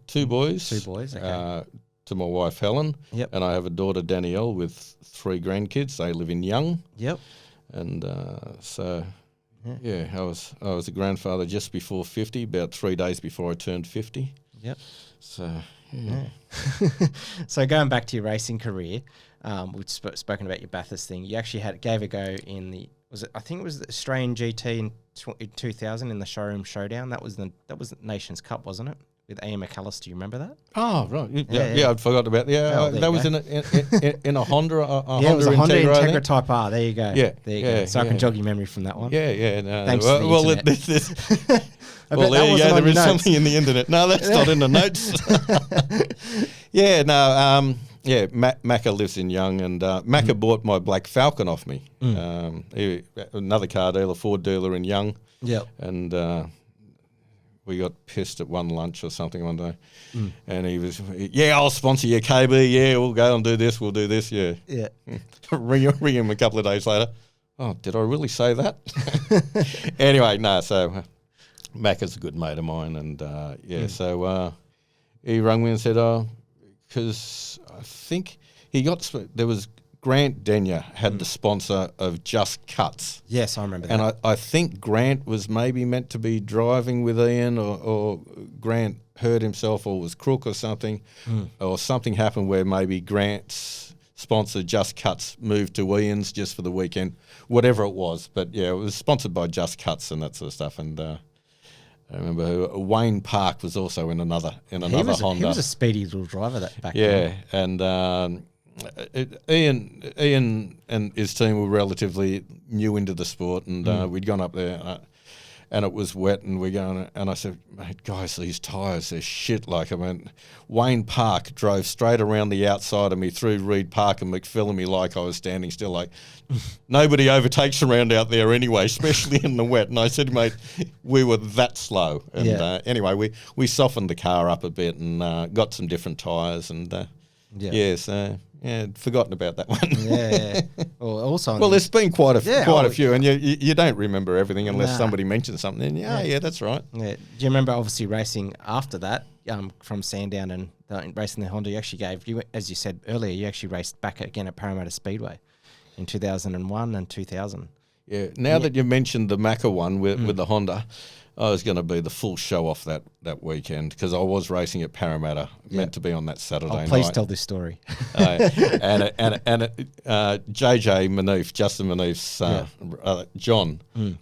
2 boys. 2 boys, okay. To my wife, Helen. Yep. And I have a daughter, Danielle, with 3 grandkids. They live in Young. Yep. And I was a grandfather just before 50, about 3 days before I turned 50. Yep. So, So going back to your racing career, we've spoken about your Bathurst thing. You actually gave a go in the the Australian GT in 2000 in the Showroom Showdown. That was the Nations Cup, wasn't it? With Ian McAllister, do you remember that? Oh, right. Yeah, I'd forgot about that. That was in a Honda. It was a Honda Integra Type R. There you go. Yeah. There you go. So I can jog your memory from that one. Yeah. No. Thanks to the internet. There you go. There is something in the internet. No, that's not in the notes. Macca lives in Young, and Macca bought my Black Falcon off me. Another car dealer, Ford dealer in Young. Yep. And we got pissed at one lunch or something one day, and he was, I'll sponsor you, KB. Yeah, we'll go and do this. We'll do this. Yeah. ring him a couple of days later. Oh, did I really say that? Anyway, no. So Macca's a good mate of mine, and so he rang me and said, because I think there was Grant Denyer had the sponsor of Just Cuts. Yes, I remember that. And I think Grant was maybe meant to be driving with Ian, or Grant hurt himself or was crook or something, or something happened where maybe Grant's sponsor Just Cuts moved to Ian's just for the weekend, whatever it was. But it was sponsored by Just Cuts and that sort of stuff. And I remember Wayne Park was also in another Honda. He was a speedy little driver back then. Yeah, and Ian and his team were relatively new into the sport, and we'd gone up there. and it was wet, and we're going, and I said, mate, guys, these tyres, they're shit. Like, I mean, Wayne Park drove straight around the outside of me through Reed Park and McPhillamy like I was standing still. Like, nobody overtakes around out there anyway, especially in the wet. And I said, mate, we were that slow. And anyway, we softened the car up a bit and got some different tyres. And I'd forgotten about that one. Well, there's been quite a few, and you don't remember everything unless somebody mentions something. And that's right. Yeah. Do you remember obviously racing after that from Sandown and racing the Honda? You actually as you said earlier, you actually raced back again at Parramatta Speedway in 2001 and 2000. Yeah. Now that you mentioned the Macca one with the Honda, I was going to be the full show off that weekend because I was racing at Parramatta, meant to be on that Saturday night. Please tell this story. And JJ Manouf, Justin Manouf's John.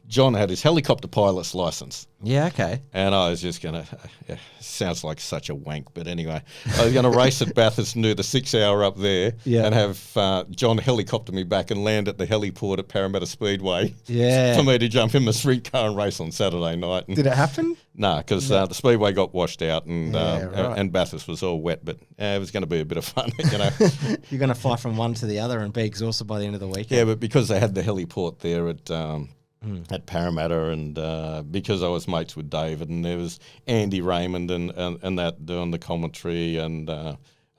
John had his helicopter pilot's license. Yeah, okay. And I was just going to, sounds like such a wank, but anyway, I was going to race at Bathurst and do the 6 hour up there and have John helicopter me back and land at the heliport at Parramatta Speedway for me to jump in the street car and race on Saturday night. And did it happen? No, because the Speedway got washed out and Bathurst was all wet, but it was going to be a bit of fun, you know. You're going to fly from one to the other and be exhausted by the end of the weekend. Yeah, but because they had the heliport there at Parramatta, and because I was mates with David, and there was Andy Raymond and that doing the commentary, and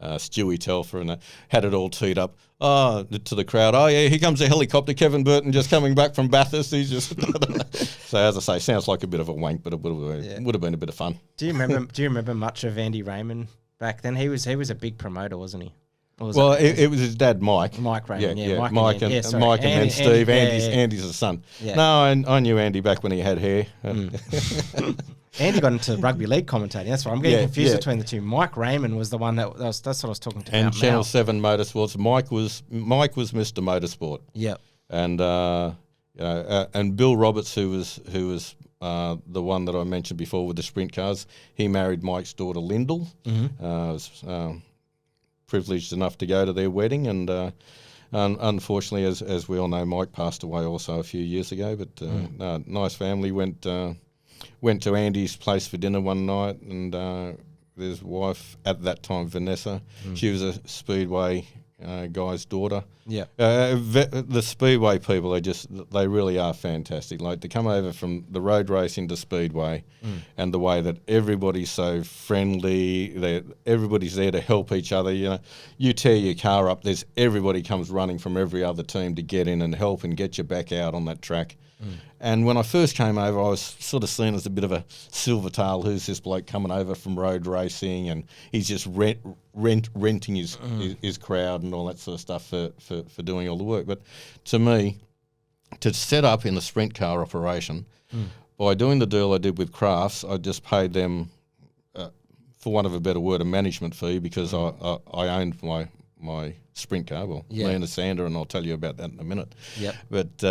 Stewie Telfer, and had it all teed up to the crowd. Oh yeah, here comes a helicopter. Kevin Burton just coming back from Bathurst. He's just so as I say, sounds like a bit of a wank, but it would have been a bit of fun. Do you remember much of Andy Raymond back then? He was a big promoter, wasn't he? It was his dad, Mike. Mike Raymond, Mike and Steve. Andy's his son. Yeah. No, I knew Andy back when he had hair. Andy got into rugby league commentating. That's why I'm getting confused between the two. Mike Raymond was the one that's what I was talking to. And Channel 7 Motorsports. Mike was Mr. Motorsport. Yep. And and Bill Roberts, who was the one that I mentioned before with the sprint cars, he married Mike's daughter Lyndall. Was privileged enough to go to their wedding, and unfortunately, as we all know, Mike passed away also a few years ago. But nice family. Went to Andy's place for dinner one night, and his wife at that time, Vanessa, she was a Speedway guy's daughter. Yeah. The Speedway people, they really are fantastic. Like, to come over from the road racing to Speedway, and the way that everybody's so friendly, everybody's there to help each other. You know, you tear your car up, everybody comes running from every other team to get in and help and get you back out on that track. And when I first came over, I was sort of seen as a bit of a silver tail. Who's this bloke coming over from road racing, and he's just renting his crowd and all that sort of stuff for doing all the work. But to me, to set up in a sprint car operation, by doing the deal I did with Crafts, I just paid them, for want of a better word, a management fee, because I owned my sprint car. Well, me and the Sander, and I'll tell you about that in a minute. Yep. But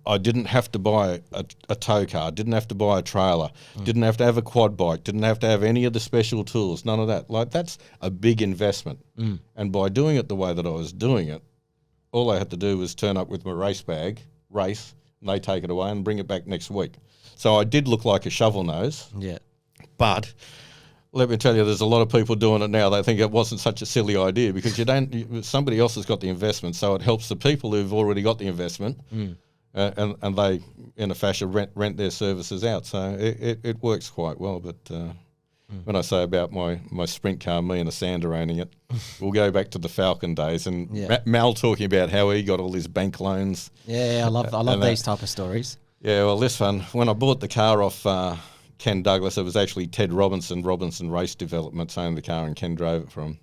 I didn't have to buy a tow car, didn't have to buy a trailer, didn't have to have a quad bike, didn't have to have any of the special tools, none of that. Like, that's a big investment. And by doing it the way that I was doing it, all I had to do was turn up with my race bag, race, and they take it away and bring it back next week. So I did look like a shovel nose. Yeah. But let me tell you, there's a lot of people doing it now. They think it wasn't such a silly idea, because somebody else has got the investment, so it helps the people who've already got the investment. And they, in a fashion, rent their services out. So it works quite well. But when I say about my sprint car, me and a Sander owning it, we'll go back to the Falcon days. And Mal talking about how he got all his bank loans. Yeah, I love these type of stories. Yeah, well, this one, when I bought the car off Ken Douglas, it was actually Ted Robinson Race Developments owned the car, and Ken drove it for him.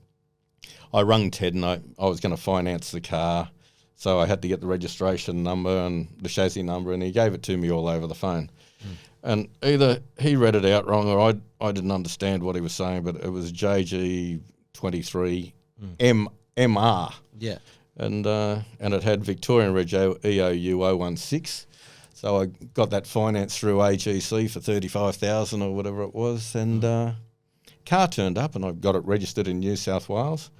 I rung Ted, and I was going to finance the car. So I had to get the registration number and the chassis number, and he gave it to me all over the phone. And either he read it out wrong, or I didn't understand what he was saying, but it was JG23 MR. Yeah. And it had Victorian Reg EOU 016. So I got that finance through AGC for $35,000 or whatever it was, and car turned up, and I got it registered in New South Wales.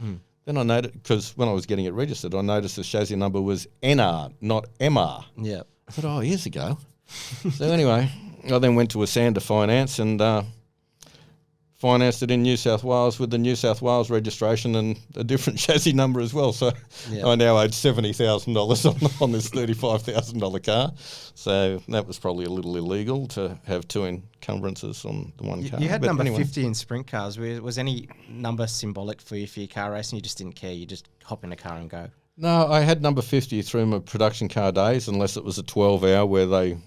Then I noticed, because when I was getting it registered, I noticed the chassis number was NR, not MR. Yeah. I thought, years ago, So anyway, I then went to a Sander Finance and financed it in New South Wales with the New South Wales registration and a different chassis number as well. So I now owed $70,000 on this $35,000 car. So that was probably a little illegal to have two encumbrances on the one car. You had number 50 in sprint cars. Was any number symbolic for you for your car racing? You just didn't care. You just hop in a car and go. No, I had number 50 through my production car days, unless it was a 12-hour where they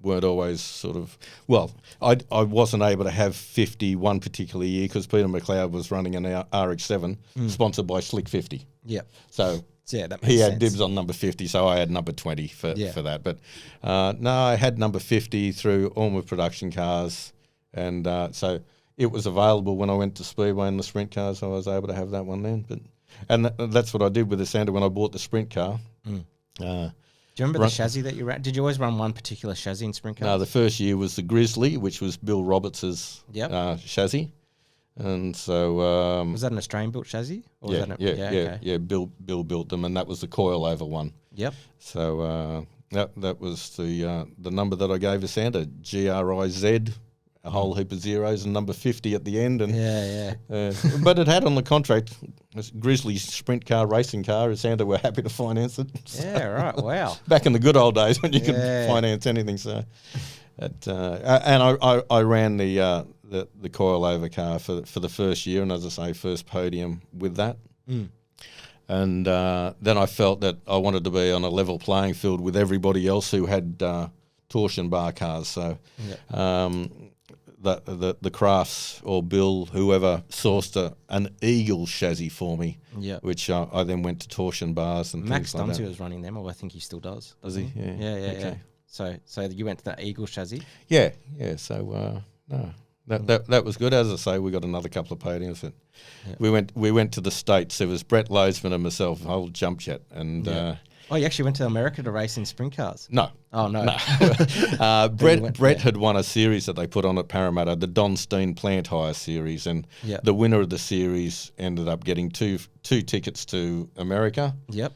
weren't always sort of... Well, I wasn't able to have 50 one particular year because Peter McLeod was running an RX-7 sponsored by Slick 50. Yep. So that makes he had sense. dibs on number 50, so I had number 20 for that. But no, I had number 50 through all my production cars, and so it was available when I went to Speedway in the sprint cars, so I was able to have that one then. And that's what I did with the Sander when I bought the sprint car. Do you remember the chassis that you ran? Did you always run one particular chassis in sprint cars? No, the first year was the Grizzly, which was Bill Roberts' chassis. And so... was that an Australian-built chassis? Or Bill built them, and that was the coil-over one. Yep. So that was the number that I gave the Sander, GRIZ, a whole heap of zeros, and number 50 at the end. And but it had on the contract, this Grizzly sprint car, racing car, and Sander were happy to finance it. So, yeah, right, wow. Back in the good old days when you could finance anything. So, and I ran the coil-over car for the first year, and as I say, first podium with that. And then I felt that I wanted to be on a level playing field with everybody else who had torsion bar cars. So the Crafts or Bill, whoever, sourced an Eagle chassis for me, which I then went to torsion bars and Max things like that. Dunty was running them, or I think he still does. Does he? Yeah. Yeah. So you went to that Eagle chassis? Yeah. So that was good. As I say, we got another couple of podiums. But we went to the States. There was Brett Lozeman and myself, old jump jet, and. Oh, you actually went to America to race in sprint cars? No. Oh, no. Brett had won a series that they put on at Parramatta, the Don Steen Plant Hire Series, and the winner of the series ended up getting two tickets to America. Yep.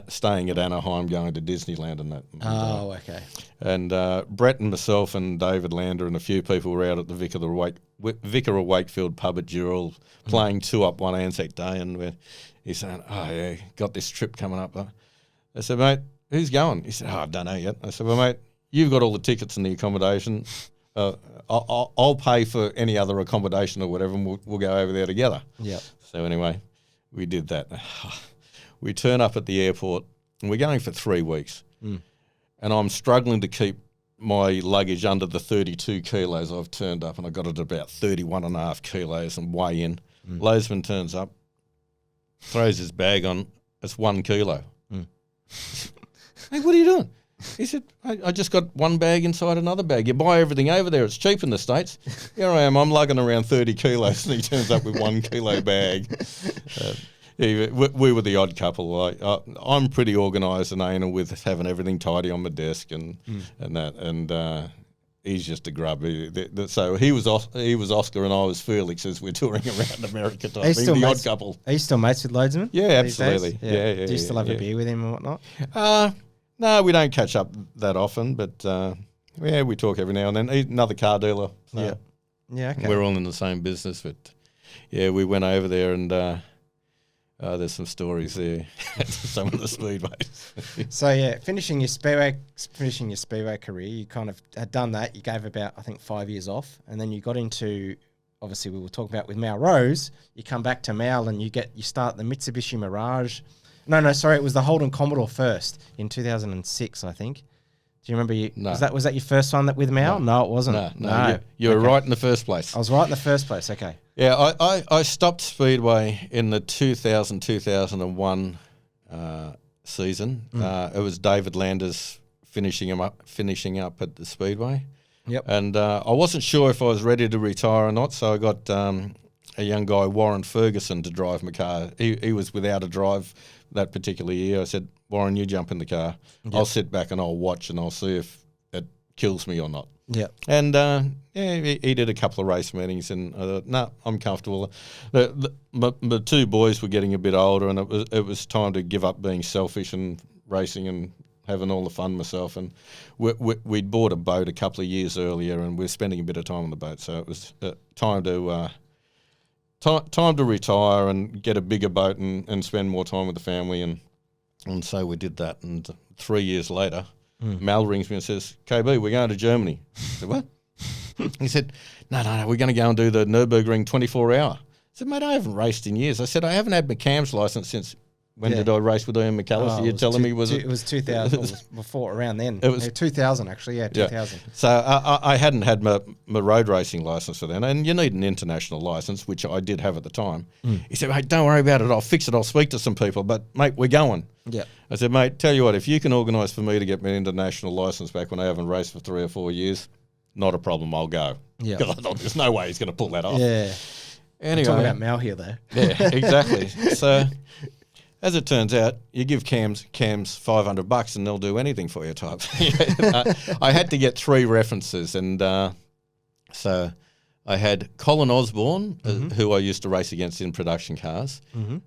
Staying at Anaheim, going to Disneyland and that. Okay. And Brett and myself and David Lander and a few people were out at the Vicar of Wakefield pub at Dural playing two up one Anzac Day, and he's saying, got this trip coming up. I said, mate, who's going? He said, I don't know yet. I said, well, mate, you've got all the tickets and the accommodation. I'll pay for any other accommodation or whatever, and we'll go over there together. Yeah. So anyway, we did that. We turn up at the airport, and we're going for 3 weeks. And I'm struggling to keep my luggage under the 32 kilos. I've turned up, and I got it at about 31 and a half kilos and weigh in. Lozeman turns up, throws his bag on, it's 1 kilo. Hey, what are you doing? He said, I just got one bag inside another bag. You buy everything over there, it's cheap in the States. Here I am, I'm lugging around 30 kilos, and he turns up with 1 kilo bag. We were the odd couple. I'm pretty organised and anal with having everything tidy on my desk and that, and he's just a grub. So he was Oscar and I was Felix as we're touring around America. The odd couple. Are you still mates with Lozeman? Yeah, absolutely. Yeah. Do you still have a beer with him and whatnot? No, we don't catch up that often, but we talk every now and then. He's another car dealer. So yeah. Okay. We're all in the same business, but we went over there and. There's some stories there at some of the speedways. So finishing your speedway career, you kind of had done that. You gave about, I think, 5 years off, and then you got into, obviously we were talking about with Mal Rose. You come back to Mal and you start the Mitsubishi Mirage. No, sorry, it was the Holden Commodore first in 2006, I think. Do you remember? No. Was that your first one with Mal? No, it wasn't. No. You were right in the first place. I was right in the first place. Okay. Yeah, I stopped Speedway in the 2000-2001 season. It was David Landers finishing up at the Speedway. Yep. And I wasn't sure if I was ready to retire or not, so I got a young guy, Warren Ferguson, to drive my car. He was without a drive that particular year. I said, Warren, you jump in the car. Yep. I'll sit back and I'll watch and I'll see if it kills me or not. Yeah. And he did a couple of race meetings, and I thought, no, I'm comfortable. My two boys were getting a bit older, and it was time to give up being selfish and racing and having all the fun myself. And we'd bought a boat a couple of years earlier, and we were spending a bit of time on the boat. So it was time to retire and get a bigger boat and spend more time with the family. And so we did that. And 3 years later, Mal rings me and says, KB, we're going to Germany. I said, what? He said, no, we're going to go and do the Nürburgring 24-hour. I said, mate, I haven't raced in years. I said, I haven't had my CAMS license since when did I race with Ian McAllister? You're telling me it was 2000, it was before, around then. It was 2000 actually, 2000. Yeah. So I hadn't had my road racing license for then, and you need an international license, which I did have at the time. He said, mate, don't worry about it, I'll fix it, I'll speak to some people, but mate, we're going. Yeah. I said, mate, tell you what, if you can organise for me to get my international license back when I haven't raced for 3 or 4 years, not a problem, I'll go. Yeah. Because I thought there's no way he's going to pull that off. Yeah. Anyway. Talking about Mal here, though. Yeah, exactly. So, as it turns out, you give CAMS $500 and they'll do anything for you type. I had to get 3 references, and so I had Colin Osborne, who I used to race against in production cars,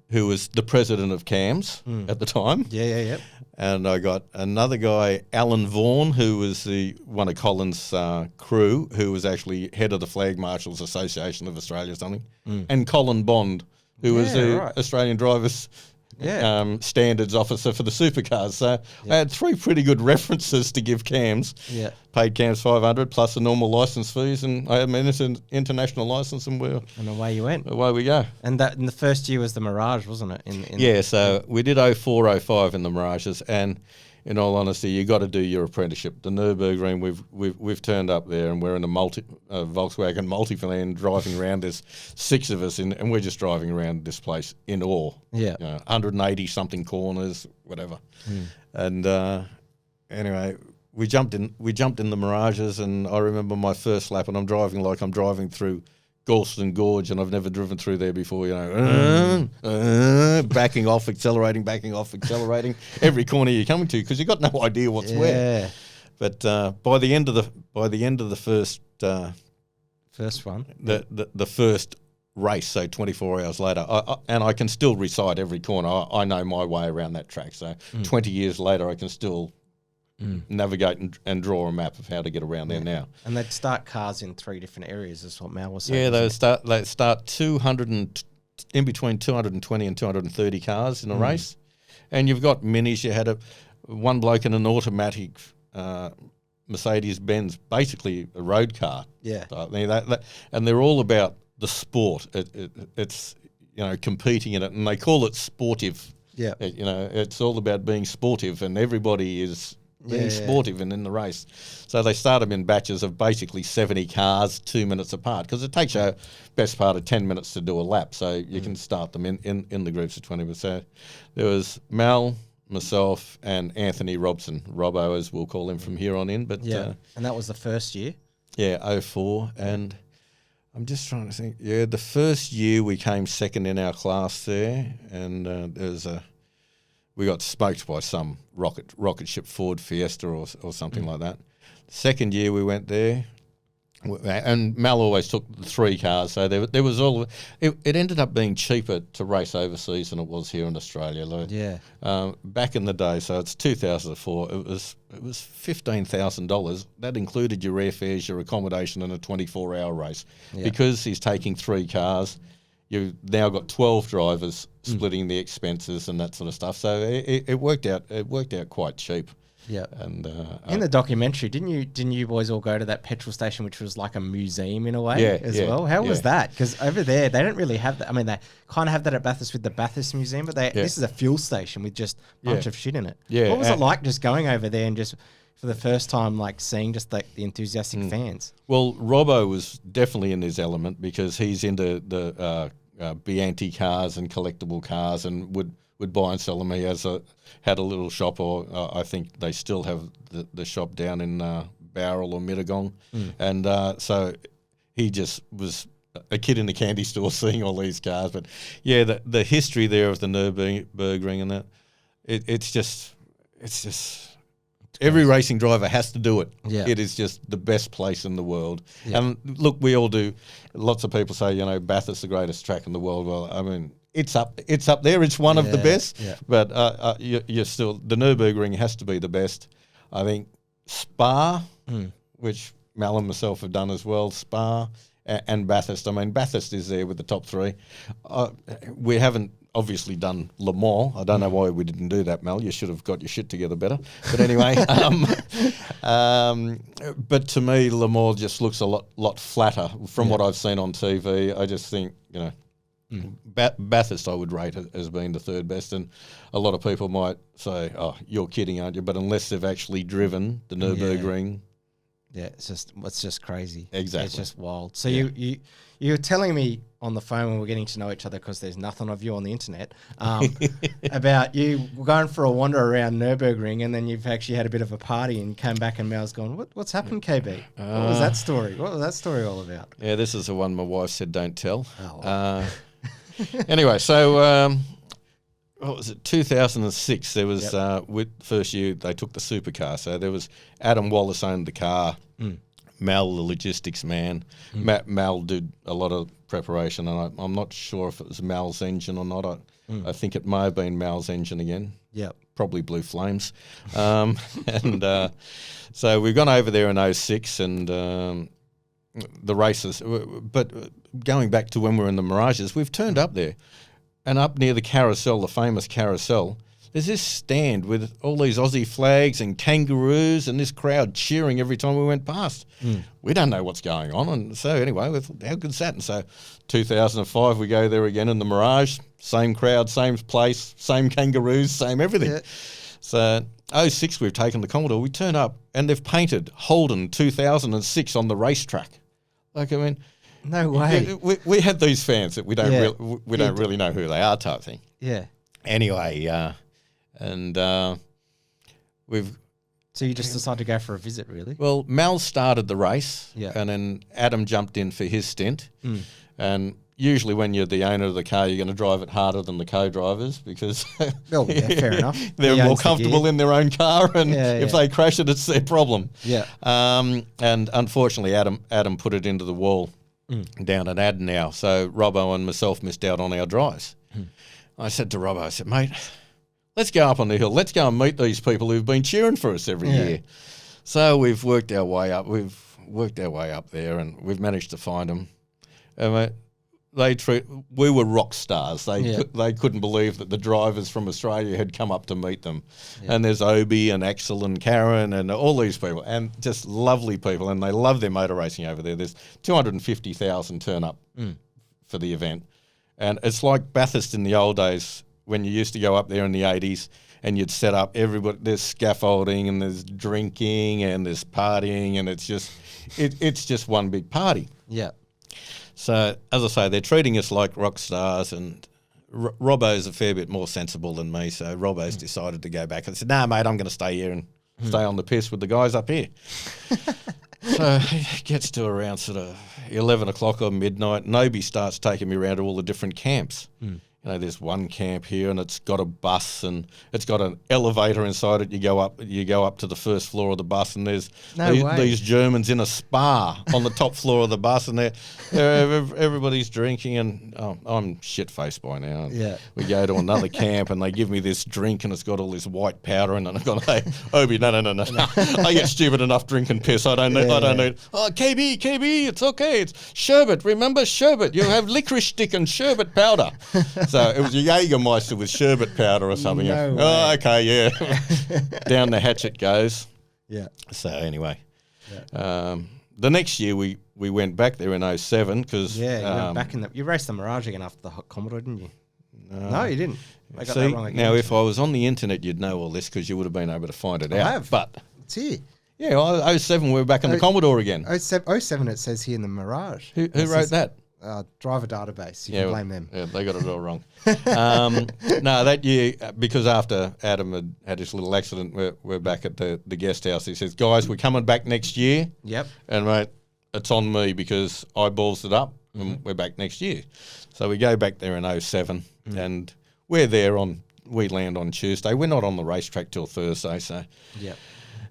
who was the president of CAMS at the time. Yeah. And I got another guy, Alan Vaughan, who was one of Colin's crew, who was actually head of the Flag Marshals Association of Australia or something, and Colin Bond, who was the Australian Drivers Standards Officer for the Supercars. So I had 3 pretty good references to give CAMS. Yeah. Paid CAMS $500 plus the normal licence fees, and I had my international licence, and away you went. Away we go. And that in the first year was the Mirage, wasn't it? So we did 04, 05 in the Mirages, and in all honesty, you got to do your apprenticeship. The Nürburgring, we've turned up there, and we're in a Volkswagen multi-van driving around. There's 6 of us, and we're just driving around this place in awe. Yeah, 180 something corners, whatever. And anyway, we jumped in the Mirages, and I remember my first lap, and I'm driving like I'm driving through Galston Gorge, and I've never driven through there before, backing off, accelerating, every corner you're coming to, because you've got no idea what's where. But by the end of the first one, the first race, so 24 hours later, I can still recite every corner. I know my way around that track. So 20 years later, I can still navigate and draw a map of how to get around there now. And they'd start cars in 3 different areas, is what Mal was saying. Yeah, they start 200 in between 220 and 230 cars in a race, and you've got minis. You had one bloke in an automatic Mercedes Benz, basically a road car. Yeah, and they're all about the sport. It's competing in it, and they call it sportive. Yeah, it's all about being sportive, and everybody is being sportive and in the race. So they start them in batches of basically 70 cars, 2 minutes apart, because it takes you best part of 10 minutes to do a lap. So you can start them in the groups of 20. So there was Mal, myself, and Anthony Robson, Robbo as we'll call him from here on in. But and that was the first year? Yeah, 04. And I'm just trying to think. Yeah, the first year we came second in our class there, and we got smoked by some rocket ship Ford Fiesta or something like that. The second year we went there, and Mal always took the 3 cars, so there was all. It ended up being cheaper to race overseas than it was here in Australia. Back in the day, so it's 2004. It was $15,000. That included your airfares, your accommodation, and a 24-hour race. Yeah. Because he's taking 3 cars, you've now got 12 drivers splitting the expenses and that sort of stuff. So it worked out. It worked out quite cheap. Yeah. And in the documentary, didn't you boys all go to that petrol station, which was like a museum in a way well? How was that? Because over there they don't really have that. I mean, they kind of have that at Bathurst with the Bathurst Museum, but this is a fuel station with just a bunch of shit in it. Yeah. What was it like just going over there and just for the first time, like seeing just like the enthusiastic fans? Well, Robbo was definitely in his element because he's into the Bianchi cars and collectible cars, and would buy and sell them. He had a little shop, or I think they still have the shop down in Bowral or Mittagong. And so he just was a kid in the candy store seeing all these cars. But yeah, the history there of the Nürburgring and that, it's just every racing driver has to do it. Yeah. It is just the best place in the world. Yeah. And look, we all do. Lots of people say, Bathurst's the greatest track in the world. Well, I mean, it's up there. It's one of the best. Yeah. But you're still, the Nürburgring has to be the best. I think Spa, which Mal and myself have done as well, Spa and Bathurst. I mean, Bathurst is there with the top three. We haven't obviously done Le Mans. I don't know why we didn't do that, Mel. You should have got your shit together better. But anyway, but to me, Le Mans just looks a lot flatter from what I've seen on TV. I just think, Bathurst I would rate as being the third best, and a lot of people might say, "Oh, you're kidding, aren't you?" But unless they've actually driven the Nürburgring, it's just crazy. Exactly, it's just wild. So you were telling me on the phone when we're getting to know each other, because there's nothing of you on the internet, about you going for a wander around Nürburgring, and then you've actually had a bit of a party and came back and Mel's gone, what's happened, KB? What was that story? What was that story all about? Yeah, this is the one my wife said don't tell. Oh. Anyway, so what was it, 2006, there was, with first year, they took the supercar. So there was Adam Wallace owned the car, Mal, the logistics man. Mal did a lot of preparation, and I'm not sure if it was Mal's engine or not. I think it may have been Mal's engine again. Yep. Probably Blue Flames. And so we've gone over there in 2006, and the races. But going back to when we were in the Mirages, we've turned up there. And up near the carousel, the famous carousel, there's this stand with all these Aussie flags and kangaroos and this crowd cheering every time we went past. We don't know what's going on. And so anyway, how good's that? And so 2005, we go there again in the Mirage, same crowd, same place, same kangaroos, same everything. Yeah. So 2006, we've taken the Commodore. We turn up and they've painted Holden 2006 on the racetrack. Like, I mean... No way. We had these fans that we don't really know who they are, type thing. Yeah. Anyway, and we've. So you just decided to go for a visit, really? Well, Mal started the race, yeah, and then Adam jumped in for his stint. And usually, when you're the owner of the car, you're going to drive it harder than the co-drivers because fair enough. They're more comfortable in their own car, and if they crash it, it's their problem. Yeah. And unfortunately, Adam put it into the wall. Down at Adenau. So Robbo and myself missed out on our drives. I said to Robbo, I said, mate, let's go up on the hill. Let's go and meet these people who've been cheering for us every year. So we've worked our way up. We've worked our way up there, and we've managed to find them. And we were rock stars. They couldn't believe that the drivers from Australia had come up to meet them. Yeah. And there's Obi and Axel and Karen and all these people, and just lovely people, and they love their motor racing over there. There's 250,000 turn up for the event. And it's like Bathurst in the old days when you used to go up there in the 80s and you'd set up everybody, there's scaffolding and there's drinking and there's partying, and it's just one big party. Yeah. So, as I say, they're treating us like rock stars, and Robbo's a fair bit more sensible than me, so Robbo's decided to go back. I said, nah, mate, I'm going to stay here and stay on the piss with the guys up here. So it gets to around sort of 11 o'clock or midnight, and Obi starts taking me around to all the different camps. There's one camp here, and it's got a bus, and it's got an elevator inside it. You go up to the first floor of the bus, and there's these Germans in a spa on the top floor of the bus, and everybody's drinking, and I'm shit-faced by now. Yeah. We go to another camp, and they give me this drink, and it's got all this white powder in it. And I've gone, hey, Obi, no. I get stupid enough drinking piss. I don't need. Oh, KB, it's okay. It's sherbet. Remember sherbet. You have licorice stick and sherbet powder. So it was a Jägermeister with sherbet powder or something. No way. Oh, okay, yeah. Down the hatch it goes. Yeah. So anyway, the next year we went back there in 2007 because you went back you raced the Mirage again after the Commodore, didn't you? No, you didn't. I got that wrong again. Now, if I was on the internet, you'd know all this because you would have been able to find it out. I have. But it's here. Yeah, 2007 we were back in the Commodore again. 07 it says here in the Mirage. Who wrote that? Driver database. You can blame them. Yeah, they got it all wrong. No, that year, because after Adam had his little accident, we're back at the guest house. He says, guys, we're coming back next year. Yep. And, mate, it's on me because I balls it up and we're back next year. So we go back there in 2007 and we're there we land on Tuesday. We're not on the racetrack till Thursday. So yep.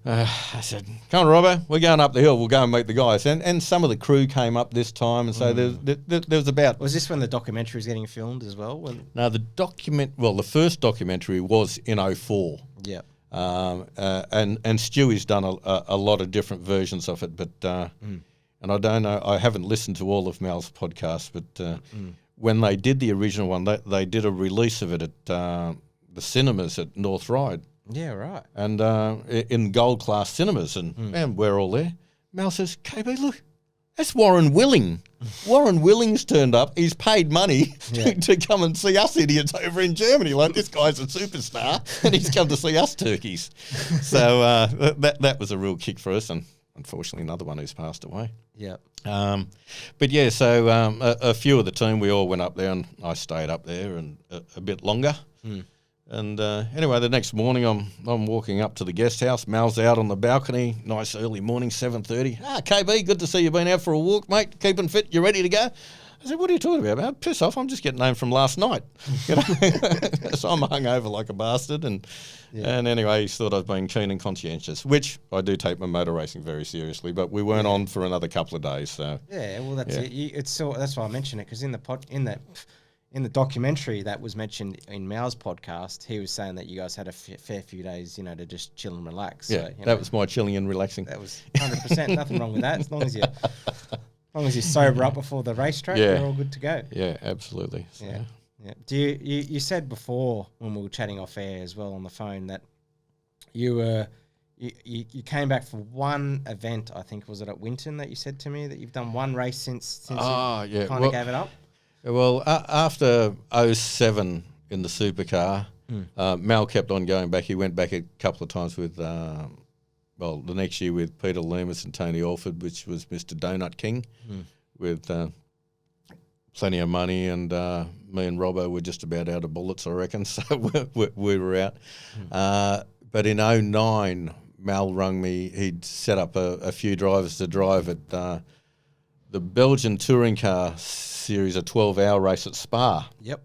I said, come on, Robbo, we're going up the hill. We'll go and meet the guys. And some of the crew came up this time. And so there was about... Was this when the documentary was getting filmed as well? No, the first documentary was in 2004. Yeah. And Stewie's done a lot of different versions of it. But and I don't know, I haven't listened to all of Mal's podcasts, but when they did the original one, they did a release of it at the cinemas at North Ryde. Yeah, right. And in gold class cinemas, and we're all there. Mal says, KB, look, that's Warren Willing. Warren Willing's turned up. He's paid money to come and see us idiots over in Germany. Like, this guy's a superstar, and he's come to see us turkeys. So that was a real kick for us, and unfortunately another one who's passed away. Yeah. But yeah, so a few of the team, we all went up there, and I stayed up there and a bit longer. And anyway, the next morning I'm walking up to the guest house. Mal's out on the balcony. Nice early morning, 7:30. KB, good to see you. Been out for a walk, mate. Keeping fit. You ready to go? I said, what are you talking about, man? Piss off. I'm just getting home from last night. You know? So I'm hungover like a bastard. And anyway, he thought I was being keen and conscientious, which I do take my motor racing very seriously. But we weren't on for another couple of days. So yeah, well, that's it. That's why I mentioned it, because in the documentary that was mentioned in Mal's podcast, he was saying that you guys had a fair few days, to just chill and relax. Yeah, so, that was my chilling and relaxing. That was 100%. Nothing wrong with that. As long as you sober up before the racetrack, you're all good to go. Yeah, absolutely. So. Yeah. Do you said before when we were chatting off air as well on the phone that you came back for one event, I think, was it at Winton that you said to me that you've done one race since you kind of gave it up? Well, after 2007 in the supercar, Mal kept on going back. He went back a couple of times with, the next year with Peter Loomis and Tony Alford, which was Mr. Donut King, with plenty of money. And me and Robbo were just about out of bullets, I reckon, so we were out. But in 2009, Mal rung me. He'd set up a few drivers to drive at the Belgian touring car series, a 12-hour race at Spa. Yep.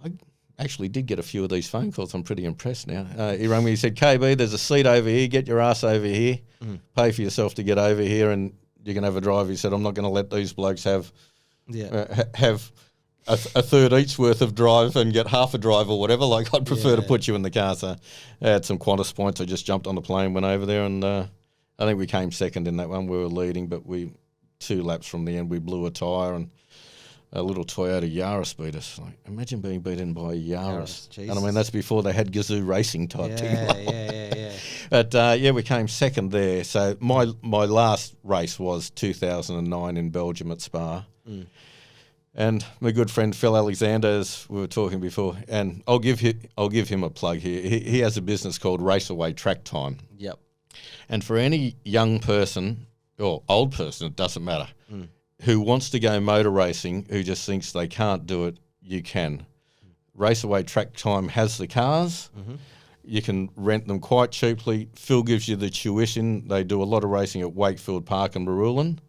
I actually did get a few of these phone calls. I'm pretty impressed now. He rang me. He said, KB, there's a seat over here. Get your ass over here. Pay for yourself to get over here, and you can have a drive. He said, I'm not going to let these blokes have a third each worth of drive and get half a drive or whatever. Like, I'd prefer to put you in the car. So I had some Qantas points. I just jumped on the plane, went over there, and I think we came second in that one. We were leading, but 2 laps from the end, we blew a tyre, and a little Toyota Yaris beat us. Like, imagine being beaten by a Yaris. And I mean, that's before they had Gazoo Racing type thing. Yeah. But we came second there. So my last race was 2009 in Belgium at Spa. And my good friend Phil Alexander, as we were talking before, and I'll give him a plug here. He has a business called Raceaway Track Time. Yep. And for any young person or old person, it doesn't matter, who wants to go motor racing, who just thinks they can't do it, you can. Raceaway Track Time has the cars. You can rent them quite cheaply. Phil gives you the tuition. They do a lot of racing at Wakefield Park and Marulan.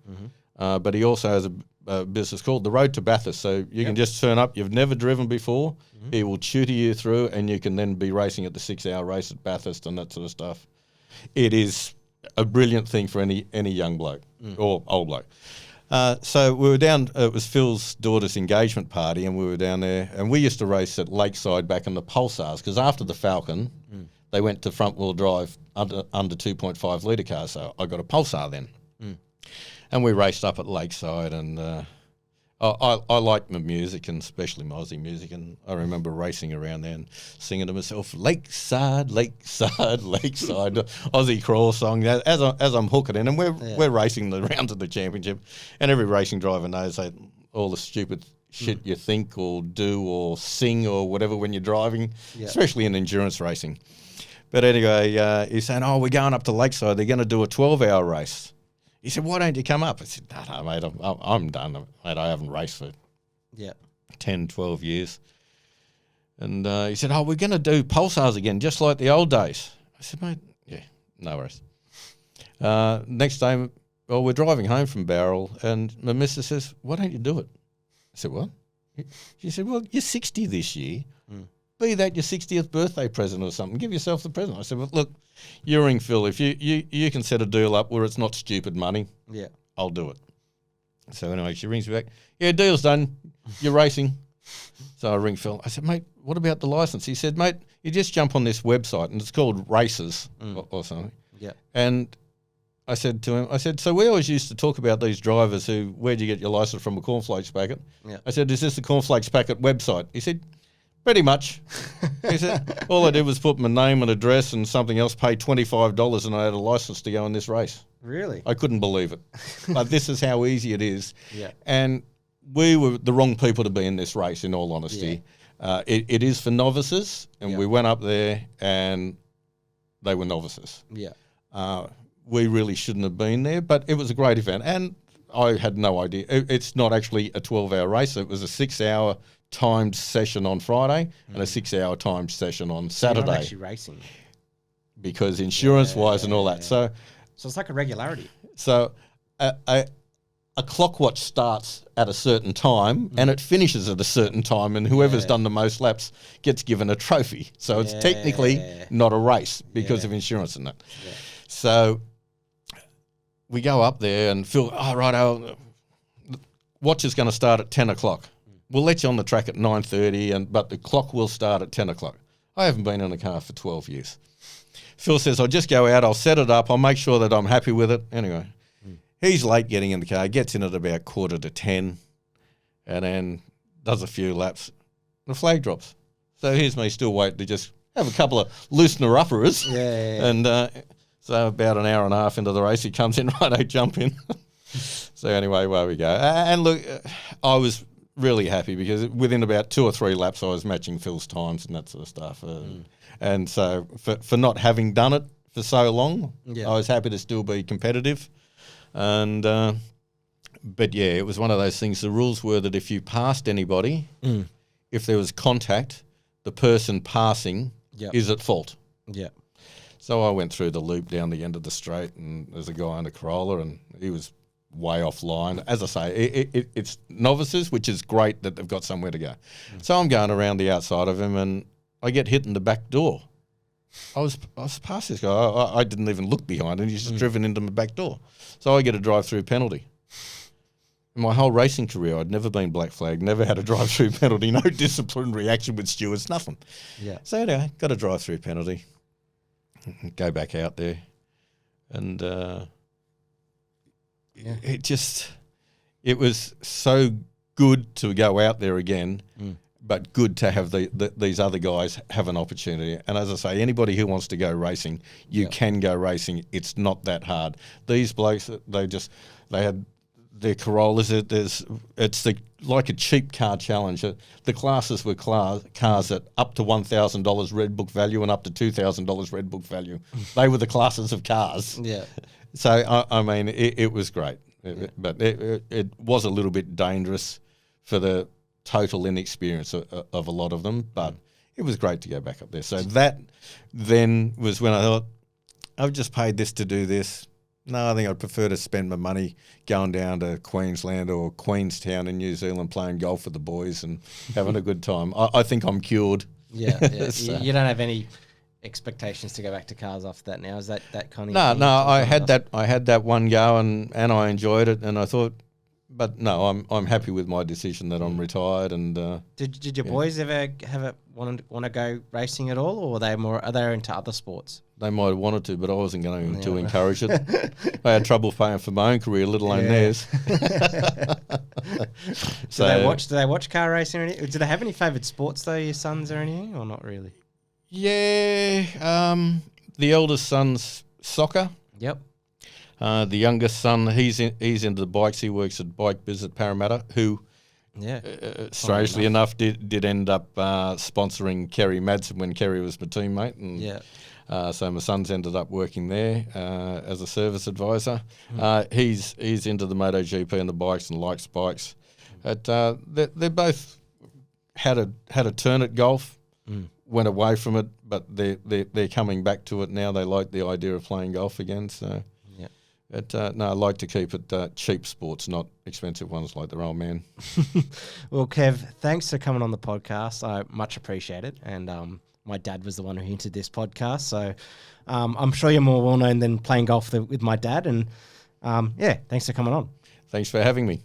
But he also has a business called The Road to Bathurst. So you can just turn up. You've never driven before. He will tutor you through, and you can then be racing at the 6-hour race at Bathurst and that sort of stuff. It is a brilliant thing for any young bloke or old bloke. So we were down, it was Phil's daughter's engagement party, and we were down there, and we used to race at Lakeside back in the Pulsars, because after the Falcon, they went to front-wheel drive under 2.5 litre cars, so I got a Pulsar then. And we raced up at Lakeside, and I like my music, and especially my Aussie music, and I remember racing around there and singing to myself, Lakeside, Lakeside, Lakeside, Aussie crawl song, as I'm hooking in, and we're racing around to the championship, and every racing driver knows that all the stupid shit you think or do or sing or whatever when you're driving, especially in endurance racing. But anyway, he's saying, we're going up to Lakeside, they're going to do a 12-hour race. He said, why don't you come up? I said, no, mate, I'm done. Mate, I haven't raced for 10, 12 years. And he said, we're going to do Pulsars again, just like the old days. I said, mate, no worries. Next day, we're driving home from Barrel, and my missus says, why don't you do it? I said, what? She said, well, you're 60 this year, be that your 60th birthday present or something. Give yourself the present. I said, well, look, you're ring Phil. If you can set a deal up where it's not stupid money, I'll do it. So anyway, she rings me back. Yeah, deal's done. You're racing. So I ring Phil. I said, mate, what about the license? He said, mate, you just jump on this website and it's called Races or something. Yeah. And I said to him, so we always used to talk about these drivers who, where'd you get your license from, a cornflakes packet? Yeah. I said, is this the cornflakes packet website? He said, pretty much. He said, all I did was put my name and address and something else, pay $25 and I had a license to go in this race. Really? I couldn't believe it. But this is how easy it is. Yeah. And we were the wrong people to be in this race, in all honesty. Yeah. It is for novices, and we went up there and they were novices. Yeah. We really shouldn't have been there, but it was a great event. And I had no idea. It's not actually a 12-hour race. It was a 6-hour timed session on Friday and a 6-hour timed session on Saturday. You're not actually racing. Because insurance-wise and all that. So it's like a regularity. So a clock watch starts at a certain time and it finishes at a certain time, and whoever's done the most laps gets given a trophy. So it's technically not a race because of insurance and that. Yeah. So we go up there and Phil, watch is going to start at 10 o'clock. We'll let you on the track at 9:30, but the clock will start at 10 o'clock. I haven't been in a car for 12 years. Phil says, I'll just go out, I'll set it up, I'll make sure that I'm happy with it. Anyway, he's late getting in the car, gets in at about 9:45, and then does a few laps. The flag drops. So here's me still waiting to just have a couple of loosener-uppers. Yeah. And so about an hour and a half into the race, he comes in, right, I jump in. So anyway, away we go. And look, I was really happy because within about 2 or 3 laps, I was matching Phil's times and that sort of stuff. And so for not having done it for so long, I was happy to still be competitive. And but yeah, it was one of those things. The rules were that if you passed anybody, if there was contact, the person passing is at fault. Yeah. So I went through the loop down the end of the straight, and there's a guy in a Corolla, and he was way offline. As I say, it's novices, which is great that they've got somewhere to go. So I'm going around the outside of him, and I get hit in the back door. I was past this guy. I didn't even look behind, and he's just driven into my back door. So I get a drive-through penalty. In my whole racing career, I'd never been black flagged, never had a drive-through penalty, no disciplinary action with stewards, nothing. Yeah. So anyway, got a drive-through penalty. Go back out there, and it was so good to go out there again, but good to have these other guys have an opportunity. And as I say, anybody who wants to go racing, you can go racing. It's not that hard. These blokes, they had their Corollas. It's like a cheap car challenge. The classes were cars at up to $1,000 Red Book value and up to $2,000 Red Book value. They were the classes of cars. Yeah. So I mean, it was great, but it was a little bit dangerous for the total inexperience of a lot of them. But it was great to go back up there. So that then was when I thought, I've just paid this to do this. No, I think I'd prefer to spend my money going down to Queensland or Queenstown in New Zealand playing golf with the boys and having a good time. I think I'm cured. Yeah. So. You don't have any expectations to go back to cars after that now? Is that kind of... No, I had that one go and I enjoyed it, and I thought, but no, I'm happy with my decision that I'm retired. And did your boys ever want to go racing at all, or are they into other sports? They might have wanted to, but I wasn't going to encourage it. I had trouble paying for my own career, let alone theirs. Do they watch car racing or anything? Do they have any favourite sports though, your sons or anything, or not really? Yeah, the eldest son's soccer. Yep. The youngest son, he's into the bikes. He works at Bike Biz at Parramatta, who, strangely enough, did end up sponsoring Kerry Madsen when Kerry was my teammate. And, so my son's ended up working there as a service advisor. He's into the MotoGP and the bikes and likes bikes. But they both had a turn at golf. Went away from it, but they're coming back to it now. They like the idea of playing golf again. So No, I like to keep it cheap sports, not expensive ones like the old man. Well, Kev, thanks for coming on the podcast. I much appreciate it. And my dad was the one who hinted this podcast. So I'm sure you're more well-known than playing golf with my dad. And, thanks for coming on. Thanks for having me.